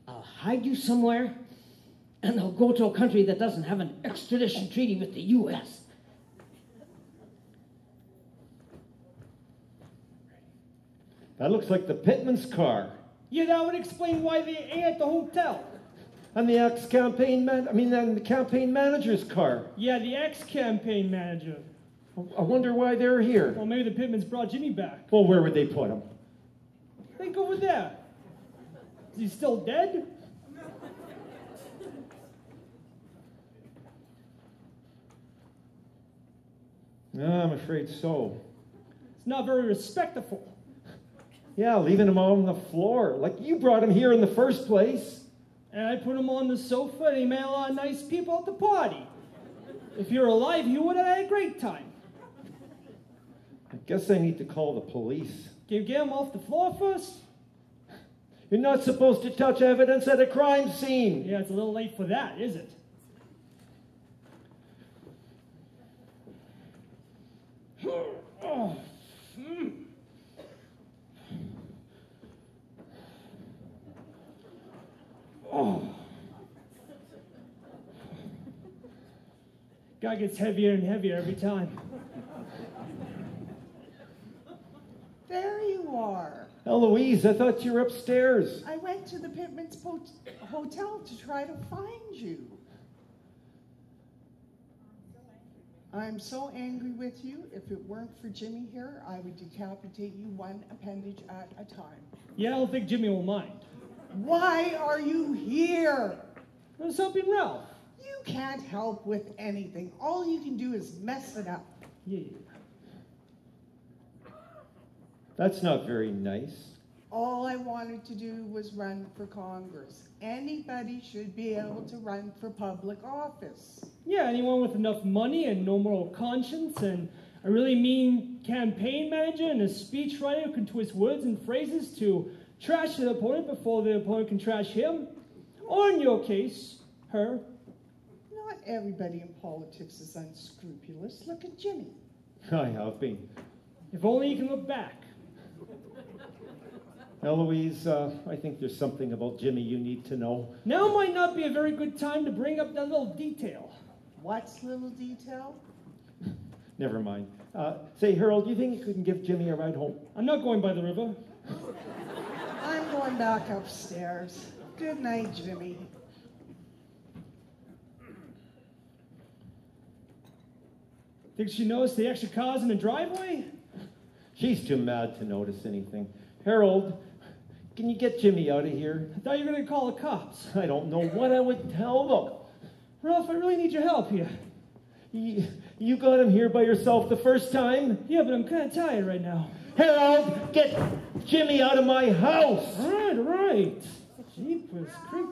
I'll hide you somewhere, and I'll go to a country that doesn't have an extradition treaty with the U.S. That looks like the Pittman's car. Yeah, that would explain why they ain't at the hotel. And the ex-campaign and the campaign manager's car. Yeah, the ex-campaign manager. I wonder why they're here. Well, maybe the Pittmans brought Jimmy back. Well, where would they put him? Think over there. Is he still dead? No, I'm afraid so. It's not very respectful. Yeah, leaving him on the floor. Like you brought him here in the first place. And I put him on the sofa and he met a lot of nice people at the party. If you're alive, you would have had a great time. I guess I need to call the police. Can you get him off the floor first? You're not supposed to touch evidence at a crime scene. Yeah, it's a little late for that, is it? Oh. Oh. Guy gets heavier and heavier every time. There you are. Eloise, I thought you were upstairs. I went to the Pittman's Hotel to try to find you. I'm so angry with you. If it weren't for Jimmy here, I would decapitate you one appendage at a time. Yeah, I don't think Jimmy will mind. Why are you here? I was helping Ralph. You can't help with anything. All you can do is mess it up. Yeah. That's not very nice. All I wanted to do was run for Congress. Anybody should be able to run for public office. Yeah, anyone with enough money and no moral conscience and a really mean campaign manager and a speechwriter who can twist words and phrases to trash the opponent before the opponent can trash him. Or in your case, her. Not everybody in politics is unscrupulous. Look at Jimmy. I have been. If only you can look back. Eloise, I think there's something about Jimmy you need to know. Now might not be a very good time to bring up that little detail. What's little detail? Never mind. Say, Harold, do you think you couldn't give Jimmy a ride home? I'm not going by the river. I'm going back upstairs. Good night, Jimmy. Think she noticed the extra cars in the driveway? She's too mad to notice anything. Harold, can you get Jimmy out of here? I thought you were going to call the cops. I don't know what I would tell them. Ralph, I really need your help here. You got him here by yourself the first time? Yeah, but I'm kind of tired right now. Harold, get Jimmy out of my house! All right. Jeepers creep.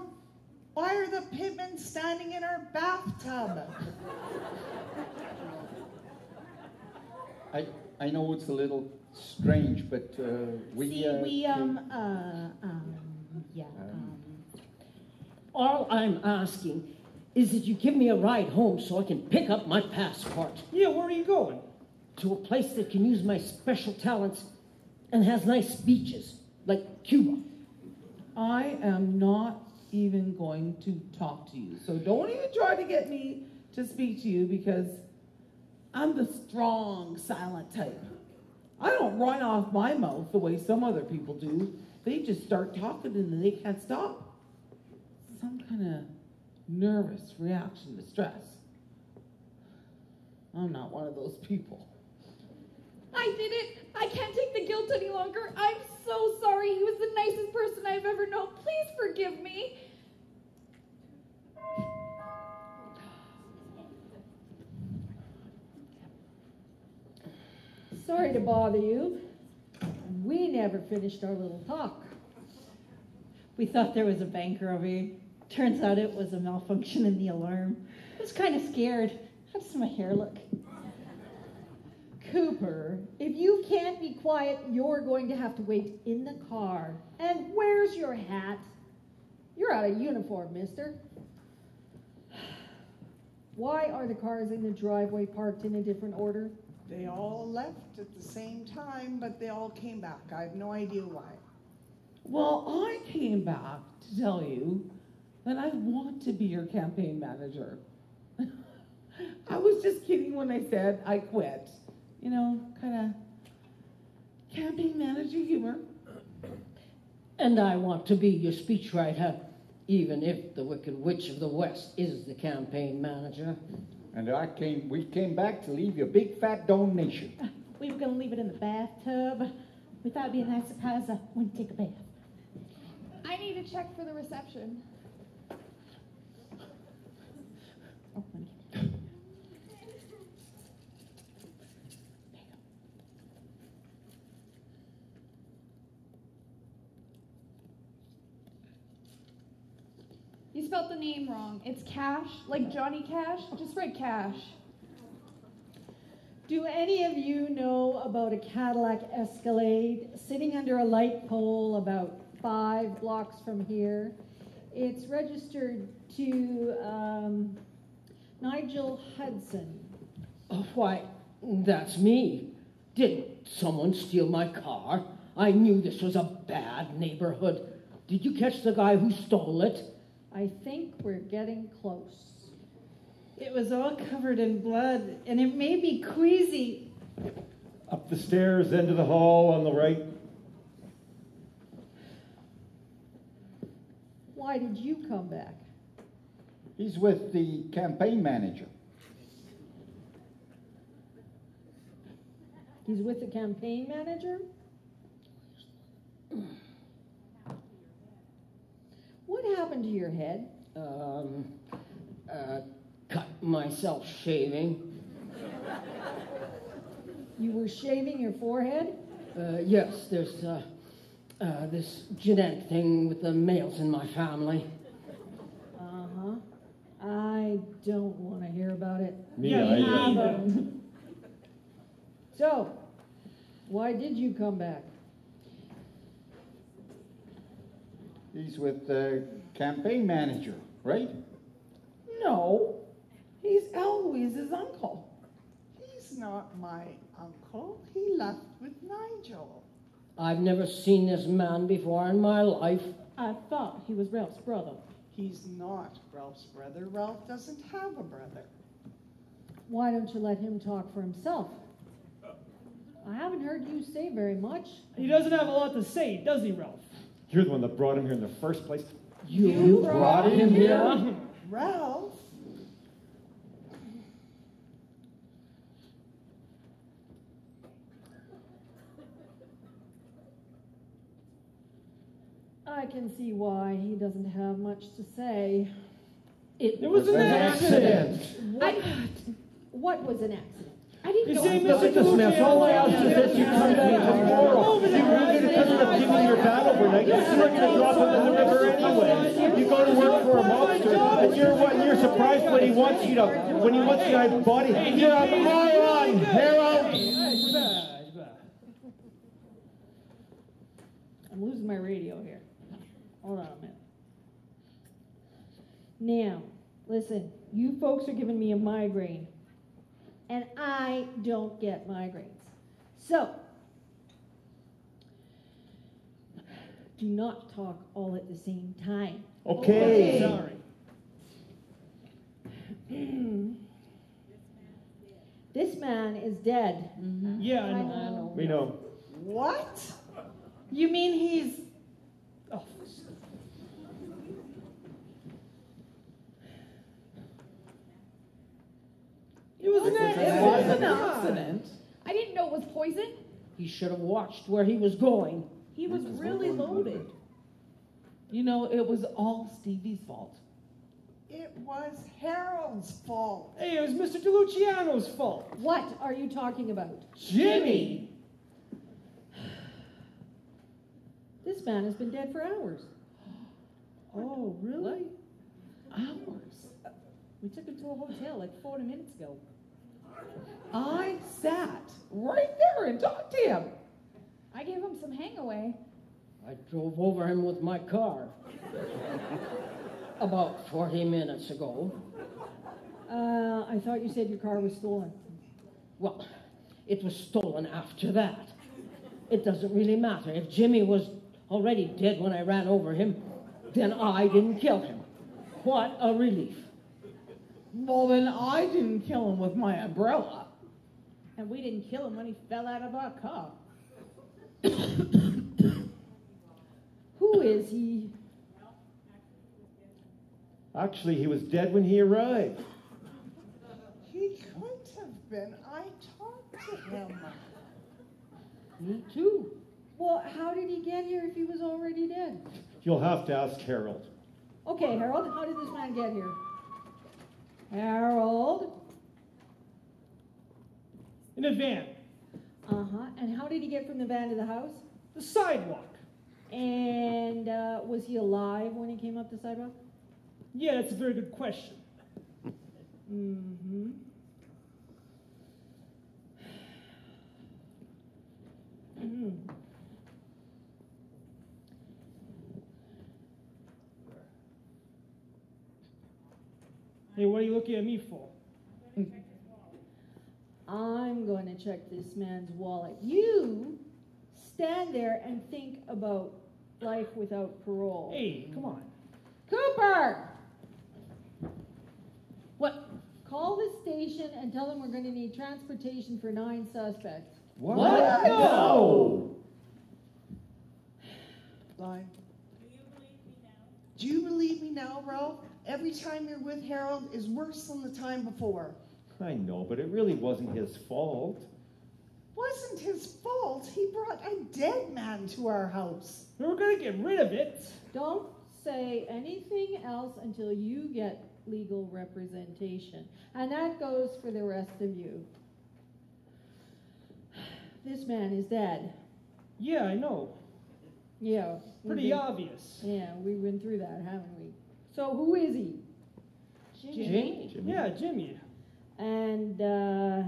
Why are the Pittmans standing in our bathtub? I know it's a little strange, but all I'm asking is that you give me a ride home so I can pick up my passport. Yeah, where are you going? To a place that can use my special talents and has nice beaches, like Cuba. I am not even going to talk to you. So don't even try to get me to speak to you because I'm the strong, silent type. I don't run off my mouth the way some other people do. They just start talking and then they can't stop. Some kind of nervous reaction to stress. I'm not one of those people. I did it. I can't take the guilt any longer. I'm so sorry. He was the nicest person I've ever known. Please forgive me. Sorry to bother you. We never finished our little talk. We thought there was a bank robbery. Turns out it was a malfunction in the alarm. I was kind of scared. How does my hair look? Cooper, if you can't be quiet, you're going to have to wait in the car. And where's your hat? You're out of uniform, mister. Why are the cars in the driveway parked in a different order? They all left at the same time, but they all came back. I have no idea why. Well, I came back to tell you that I want to be your campaign manager. I was just kidding when I said I quit. You know, kind of campaign manager humor. And I want to be your speechwriter, even if the Wicked Witch of the West is the campaign manager. And we came back to leave you a big fat donation. We were going to leave it in the bathtub. We thought it'd be a nice surprise when you take a bath. I need to check for the reception. Oh, honey. You spelled the name wrong. It's Cash, like Johnny Cash. Just write Cash. Do any of you know about a Cadillac Escalade sitting under a light pole about 5 blocks from here? It's registered to Nigel Hudson. Oh, why, that's me. Did someone steal my car? I knew this was a bad neighborhood. Did you catch the guy who stole it? I think we're getting close. It was all covered in blood, and it made me queasy. Up the stairs, end of the hall on the right. Why did you come back? He's with the campaign manager. He's with the campaign manager? What happened to your head? Cut myself shaving. You were shaving your forehead? Yes, there's this genetic thing with the males in my family. Uh-huh. I don't want to hear about it. Me either. So, why did you come back? He's with the campaign manager, right? No, he's Eloise's uncle. He's not my uncle. He left with Nigel. I've never seen this man before in my life. I thought he was Ralph's brother. He's not Ralph's brother. Ralph doesn't have a brother. Why don't you let him talk for himself? I haven't heard you say very much. He doesn't have a lot to say, does he, Ralph? You're the one that brought him here in the first place. You brought him here? Ralph? I can see why he doesn't have much to say. It was an accident. What was an accident? I didn't You know. see, Look Mr. at this mess. All I ask is that you come back tomorrow. You really didn't have given your battle overnight. You were going to drop him in the river anyway. You go to work for a mobster, and you're surprised when he wants you to have a body. You're a moron, Harold. I'm losing my radio here. Hold on a minute. Now, listen, you folks are giving me a migraine, and I don't get migraines. So, do not talk all at the same time. Okay. Sorry. This man is dead. Yeah, I know. We know. What? You mean he's... Oh, It was an accident. I didn't know it was poison. He should have watched where he was going. He was really loaded. You know, it was all Stevie's fault. It was Harold's fault. hey, it was Mr. DeLuciano's fault. What are you talking about? Jimmy! This man has been dead for hours. Oh, really? Hours. We took him to a hotel like 40 minutes ago. I sat right there and talked to him. I gave him some hangaway. I drove over him with my car about 40 minutes ago. I thought you said your car was stolen. Well, it was stolen after that. It doesn't really matter. If Jimmy was already dead when I ran over him, then I didn't kill him. What a relief. Well, then I didn't kill him with my umbrella. And we didn't kill him when he fell out of our car. Who is he? Actually, he was dead when he arrived. He couldn't have been. I talked to him. Me too. Well, how did he get here if he was already dead? You'll have to ask Harold. Okay, Harold, how did this man get here? Harold? In a van. Uh-huh. And how did he get from the van to the house? The sidewalk. And was he alive when he came up the sidewalk? Yeah, that's a very good question. Mm-hmm. Hey, what are you looking at me for? I'm going to check this man's wallet. You stand there and think about life without parole. Hey, come on. Cooper! What? Call the station and tell them we're going to need transportation for 9 suspects. What? No! Line. Do you believe me now, Ralph? Every time you're with Harold is worse than the time before. I know, but it really wasn't his fault. Wasn't his fault. He brought a dead man to our house. We were going to get rid of it. Don't say anything else until you get legal representation. And that goes for the rest of you. This man is dead. Yeah, I know. Yeah. Pretty obvious. Yeah, we went through that, haven't we? So who is he? Jimmy? Yeah, Jimmy. And does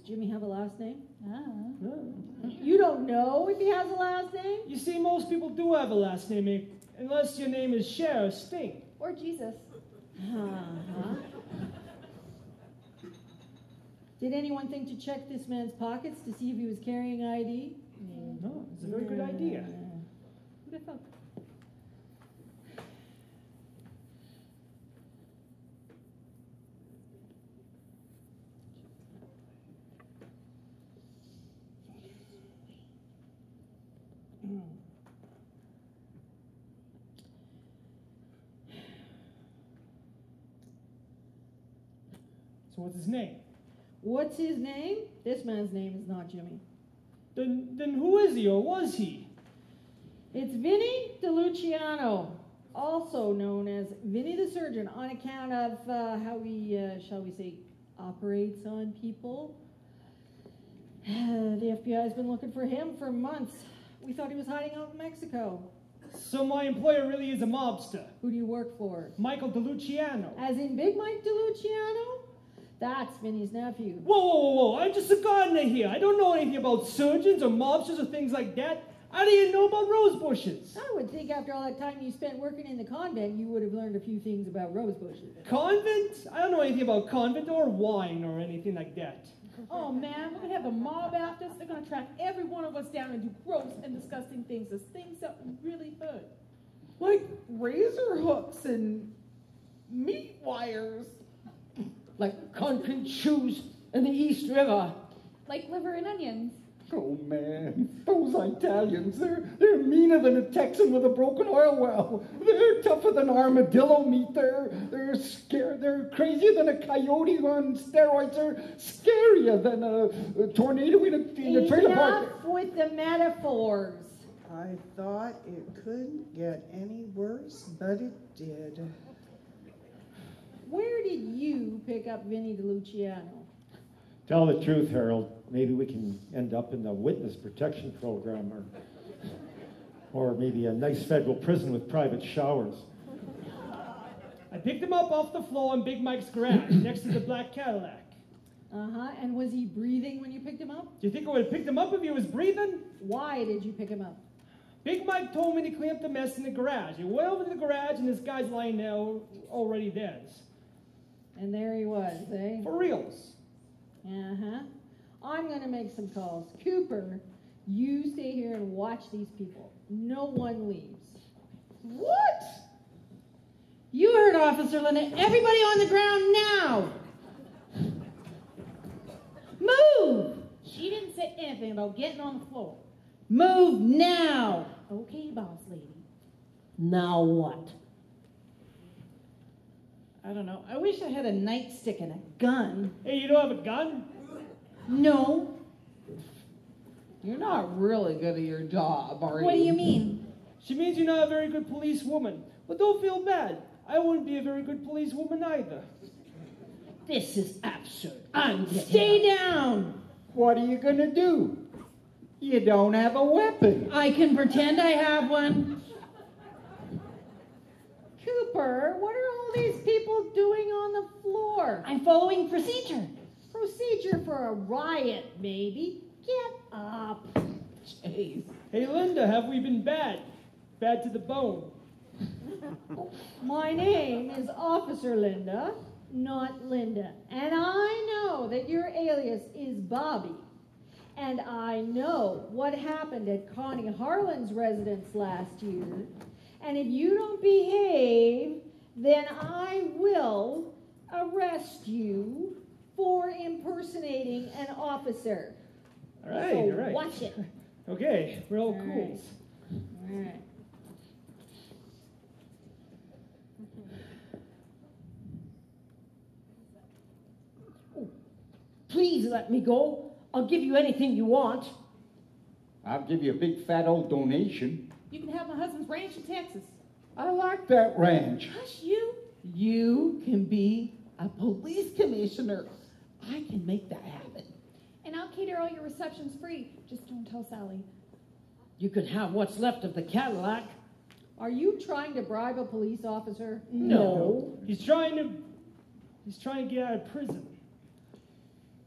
Jimmy have a last name? No. You don't know if he has a last name? You see, most people do have a last name, unless your name is Cher or Sting. Or Jesus. Uh-huh. Did anyone think to check this man's pockets to see if he was carrying ID? No, it's a very good idea. Who'd have thought? So what's his name? What's his name? This man's name is not Jimmy. Then who is he, or was he? It's Vinny DeLuciano, also known as Vinny the Surgeon, on account of how he, shall we say, operates on people. The FBI's been looking for him for months. We thought he was hiding out in Mexico. So my employer really is a mobster. Who do you work for? Michael DeLuciano. As in Big Mike DeLuciano? That's Vinny's nephew. Whoa. I'm just a gardener here. I don't know anything about surgeons or mobsters or things like that. I didn't even know about rose bushes. I would think after all that time you spent working in the convent, you would have learned a few things about rose bushes. Convent? I don't know anything about convent or wine or anything like that. Oh man, we're gonna have a mob after us. They're gonna track every one of us down and do gross and disgusting things. There's things that really hurt. Like razor hooks and meat wires. Like concrete shoes in the East River. Like liver and onions. Oh man, those Italians, they're meaner than a Texan with a broken oil well. They're tougher than armadillo meat. They're scared. They're crazier than a coyote on steroids. They're scarier than a tornado in a trailer park. Enough with the metaphors. I thought it couldn't get any worse, but it did. Where did you pick up Vinny DeLuciano? Tell the truth, Harold. Maybe we can end up in the witness protection program or maybe a nice federal prison with private showers. I picked him up off the floor in Big Mike's garage next to the black Cadillac. Uh-huh, and was he breathing when you picked him up? Do you think I would have picked him up if he was breathing? Why did you pick him up? Big Mike told me to clean up the mess in the garage. He went over to the garage and this guy's lying there already dead. And there he was, eh? For reals. Uh-huh. I'm going to make some calls. Cooper, you stay here and watch these people. No one leaves. What? You heard Officer Linda. Everybody on the ground now. Move! She didn't say anything about getting on the floor. Move now. Okay, boss lady. Now what? I don't know. I wish I had a nightstick and a gun. Hey, you don't have a gun? No. You're not really good at your job, are you? What do you mean? She means you're not a very good policewoman. But don't feel bad. I wouldn't be a very good policewoman either. This is absurd. Stay down. What are you going to do? You don't have a weapon. I can pretend I have one. Cooper. Cooper, what are all these people doing on the floor? I'm following procedure. Procedure for a riot, maybe. Get up. Jeez. Hey, Linda, have we been bad? Bad to the bone. My name is Officer Linda, not Linda. And I know that your alias is Bobby. And I know what happened at Connie Harlan's residence last year. And if you don't behave, then I will arrest you for impersonating an officer. All right, So all right. watch it. Okay, we're all All cool. All right. Please let me go. I'll give you anything you want. I'll give you a big fat old donation. You can have my husband's ranch in Texas. I like that ranch. Hush you. You can be a police commissioner. I can make that happen. And I'll cater all your receptions free. Just don't tell Sally. You can have what's left of the Cadillac. Are you trying to bribe a police officer? No. He's trying to get out of prison.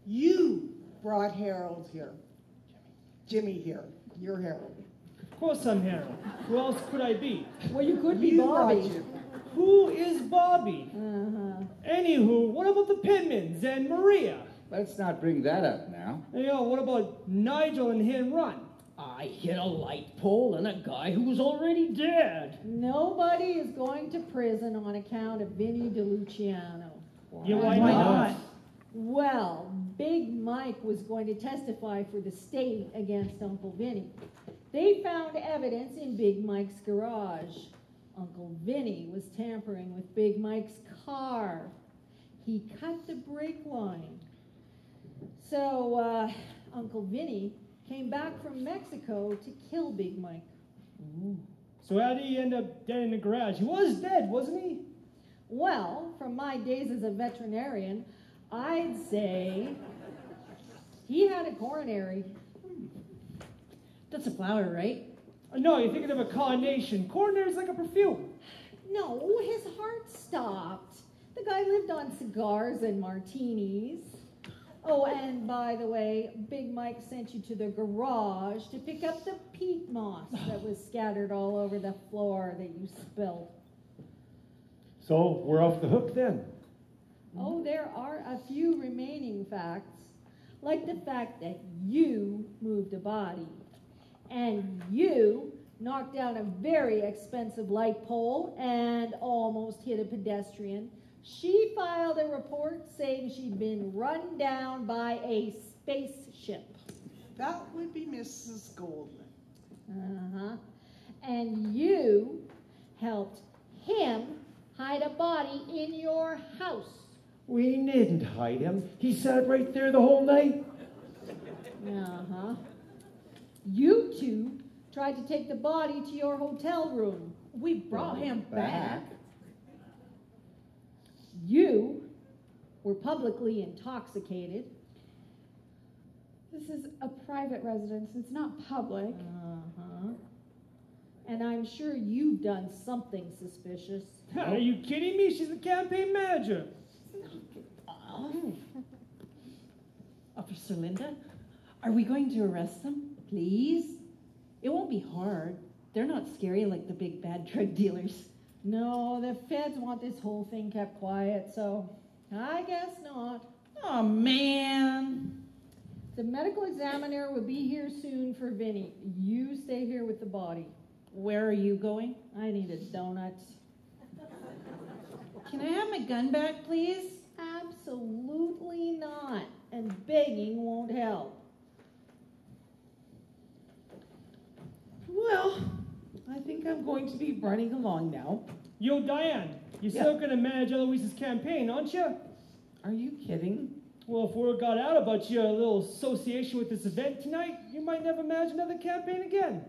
You brought Harold here. Jimmy here. You're Harold. Of course I'm Harold. Who else could I be? Well, you could be You Bobby. brought Jimmy. Who is Bobby? Uh-huh. Anywho, what about the Pittmans and Maria? Let's not bring that up now. You know, what about Nigel and Hit and Run? I hit a light pole and a guy who was already dead. Nobody is going to prison on account of Vinnie DiLuciano. Yeah, why not? Well, Big Mike was going to testify for the state against Uncle Vinny. They found evidence in Big Mike's garage. Uncle Vinny was tampering with Big Mike's car. He cut the brake line. So, Uncle Vinny came back from Mexico to kill Big Mike. So how did he end up dead in the garage? He was dead, wasn't he? Well, from my days as a veterinarian, I'd say he had a coronary. That's a flower, right? No, you're thinking of a carnation. Coronary's like a perfume. No, his heart stopped. The guy lived on cigars and martinis. Oh, and by the way, Big Mike sent you to the garage to pick up the peat moss that was scattered all over the floor that you spilled. So we're off the hook then. Oh, there are a few remaining facts, like the fact that you moved a body, and you knocked down a very expensive light pole and almost hit a pedestrian. She filed a report saying she'd been run down by a spaceship. That would be Mrs. Goldman. Uh-huh. And you helped him hide a body in your house. We needn't hide him. He sat right there the whole night. Uh-huh. You two tried to take the body to your hotel room. We brought him back. You were publicly intoxicated. This is a private residence. It's not public. Uh-huh. And I'm sure you've done something suspicious. Are you kidding me? She's the campaign manager. Oh. Officer Linda, are we going to arrest them? Please? It won't be hard. They're not scary like the big bad drug dealers. No, the feds want this whole thing kept quiet, so I guess not. Oh, man. The medical examiner will be here soon for Vinny. You stay here with the body. Where are you going? I need a donut. Can I have my gun back, please? Absolutely not. And begging won't help. Well, I think I'm going to be running along now. Yo, Diane, you're still going to manage Eloise's campaign, aren't you? Are you kidding? Well, if word got out about your little association with this event tonight, you might never manage another campaign again.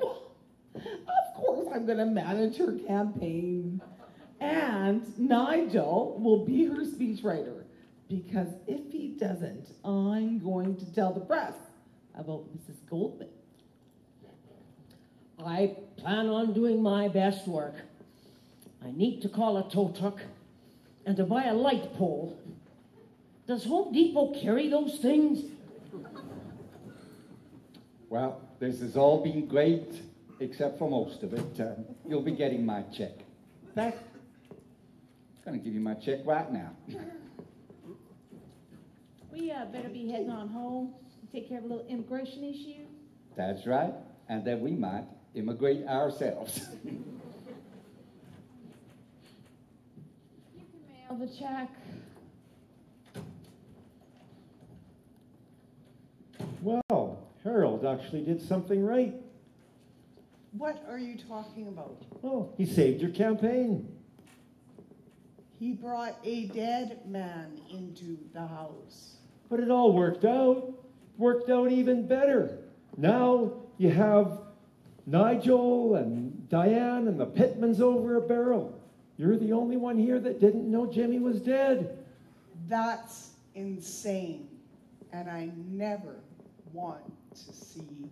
Of course I'm going to manage her campaign. And Nigel will be her speechwriter. Because if he doesn't, I'm going to tell the press about Mrs. Goldman. I plan on doing my best work. I need to call a tow truck and to buy a light pole. Does Home Depot carry those things? Well, this has all been great, except for most of it. You'll be getting my check. In fact, I'm going to give you my check right now. We better be heading on home and take care of a little immigration issue. That's right. And then we might immigrate ourselves. Mail the check. Well, Harold actually did something right. What are you talking about? Oh, he saved your campaign. He brought a dead man into the house. But it all worked out. Worked out even better. Now you have Nigel and Diane and the Pittmans over a barrel. You're the only one here that didn't know Jimmy was dead. That's insane. And I never want to see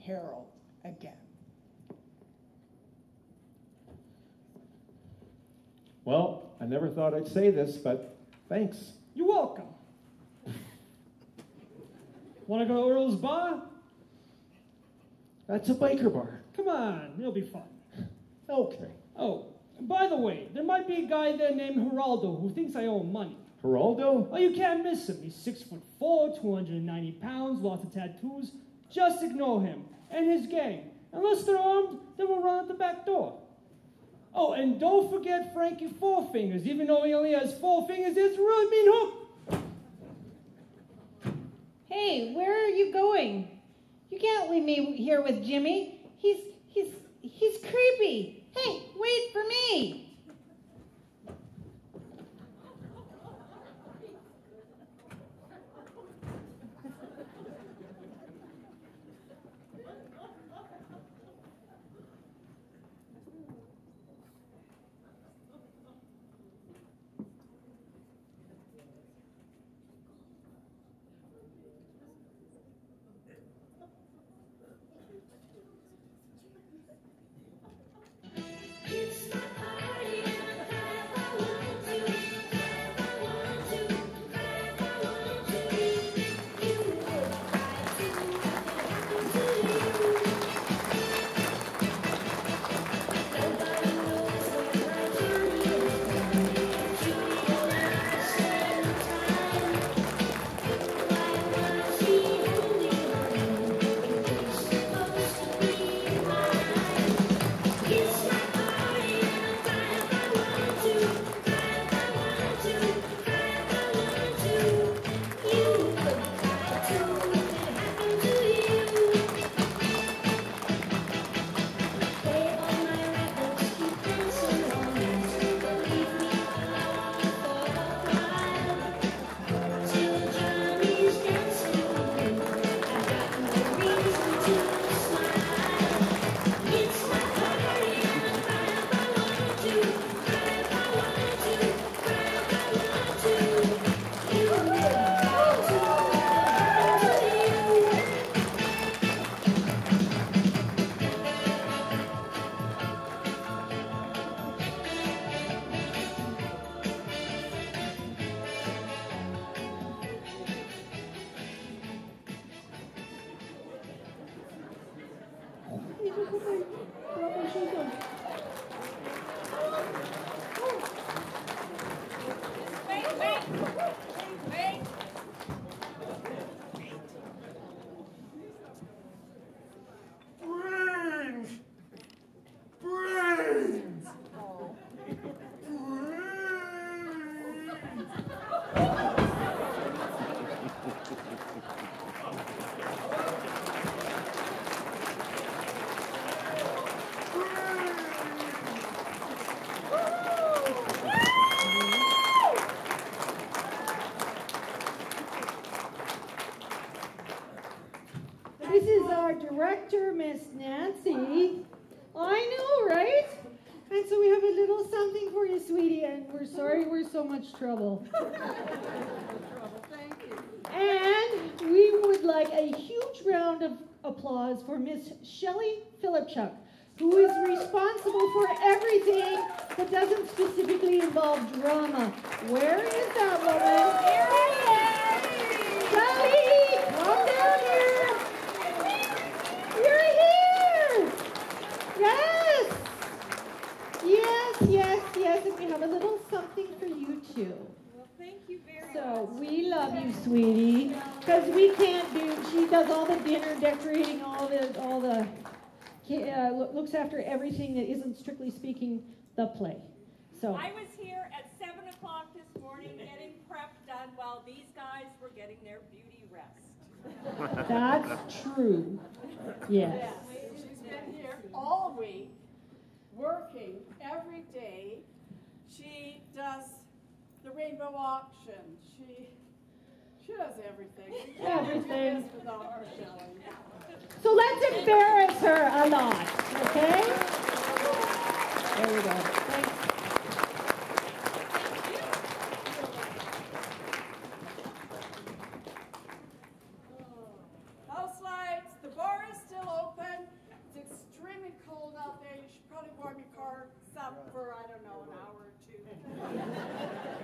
Harold again. Well, I never thought I'd say this, but thanks. You're welcome. Want to go to Earl's Bar? That's a biker bar. Come on, it'll be fun. Okay. Oh, and by the way, there might be a guy there named Geraldo who thinks I owe him money. Geraldo? Oh, you can't miss him. He's 6'4", 290 pounds, lots of tattoos. Just ignore him and his gang. Unless they're armed, then we'll run out the back door. Oh, and don't forget Frankie Four Fingers. Even though he only has 4 fingers, it's a really mean hook. Hey, where are you going? You can't leave me here with Jimmy. He's creepy. Hey, wait for me. This is our director, Miss Nancy. I know, right? And so we have a little something for you, sweetie, and we're sorry we're so much trouble. Thank you. And we would like a huge round of applause for Miss Shelley Philipchuk, who is responsible for everything that doesn't specifically involve drama. Where is that woman? Sally, come down here. You're here. Yes. Yes, and we have a little something for you too. Well, thank you very much. So we love you, sweetie, because we can't do. She does all the dinner decorating, looks after everything that isn't strictly speaking the play. So I was here at 7 o'clock this morning getting prep done while these guys were getting their beauty rest. that's true. Yes. She's been here all week, working every day. She does the rainbow auction. She does everything. Everything. Without our showing. So let's embarrass her a lot, okay? There we go. Thanks. House lights, the bar is still open. It's extremely cold out there. You should probably warm your car up for, I don't know, an hour or two.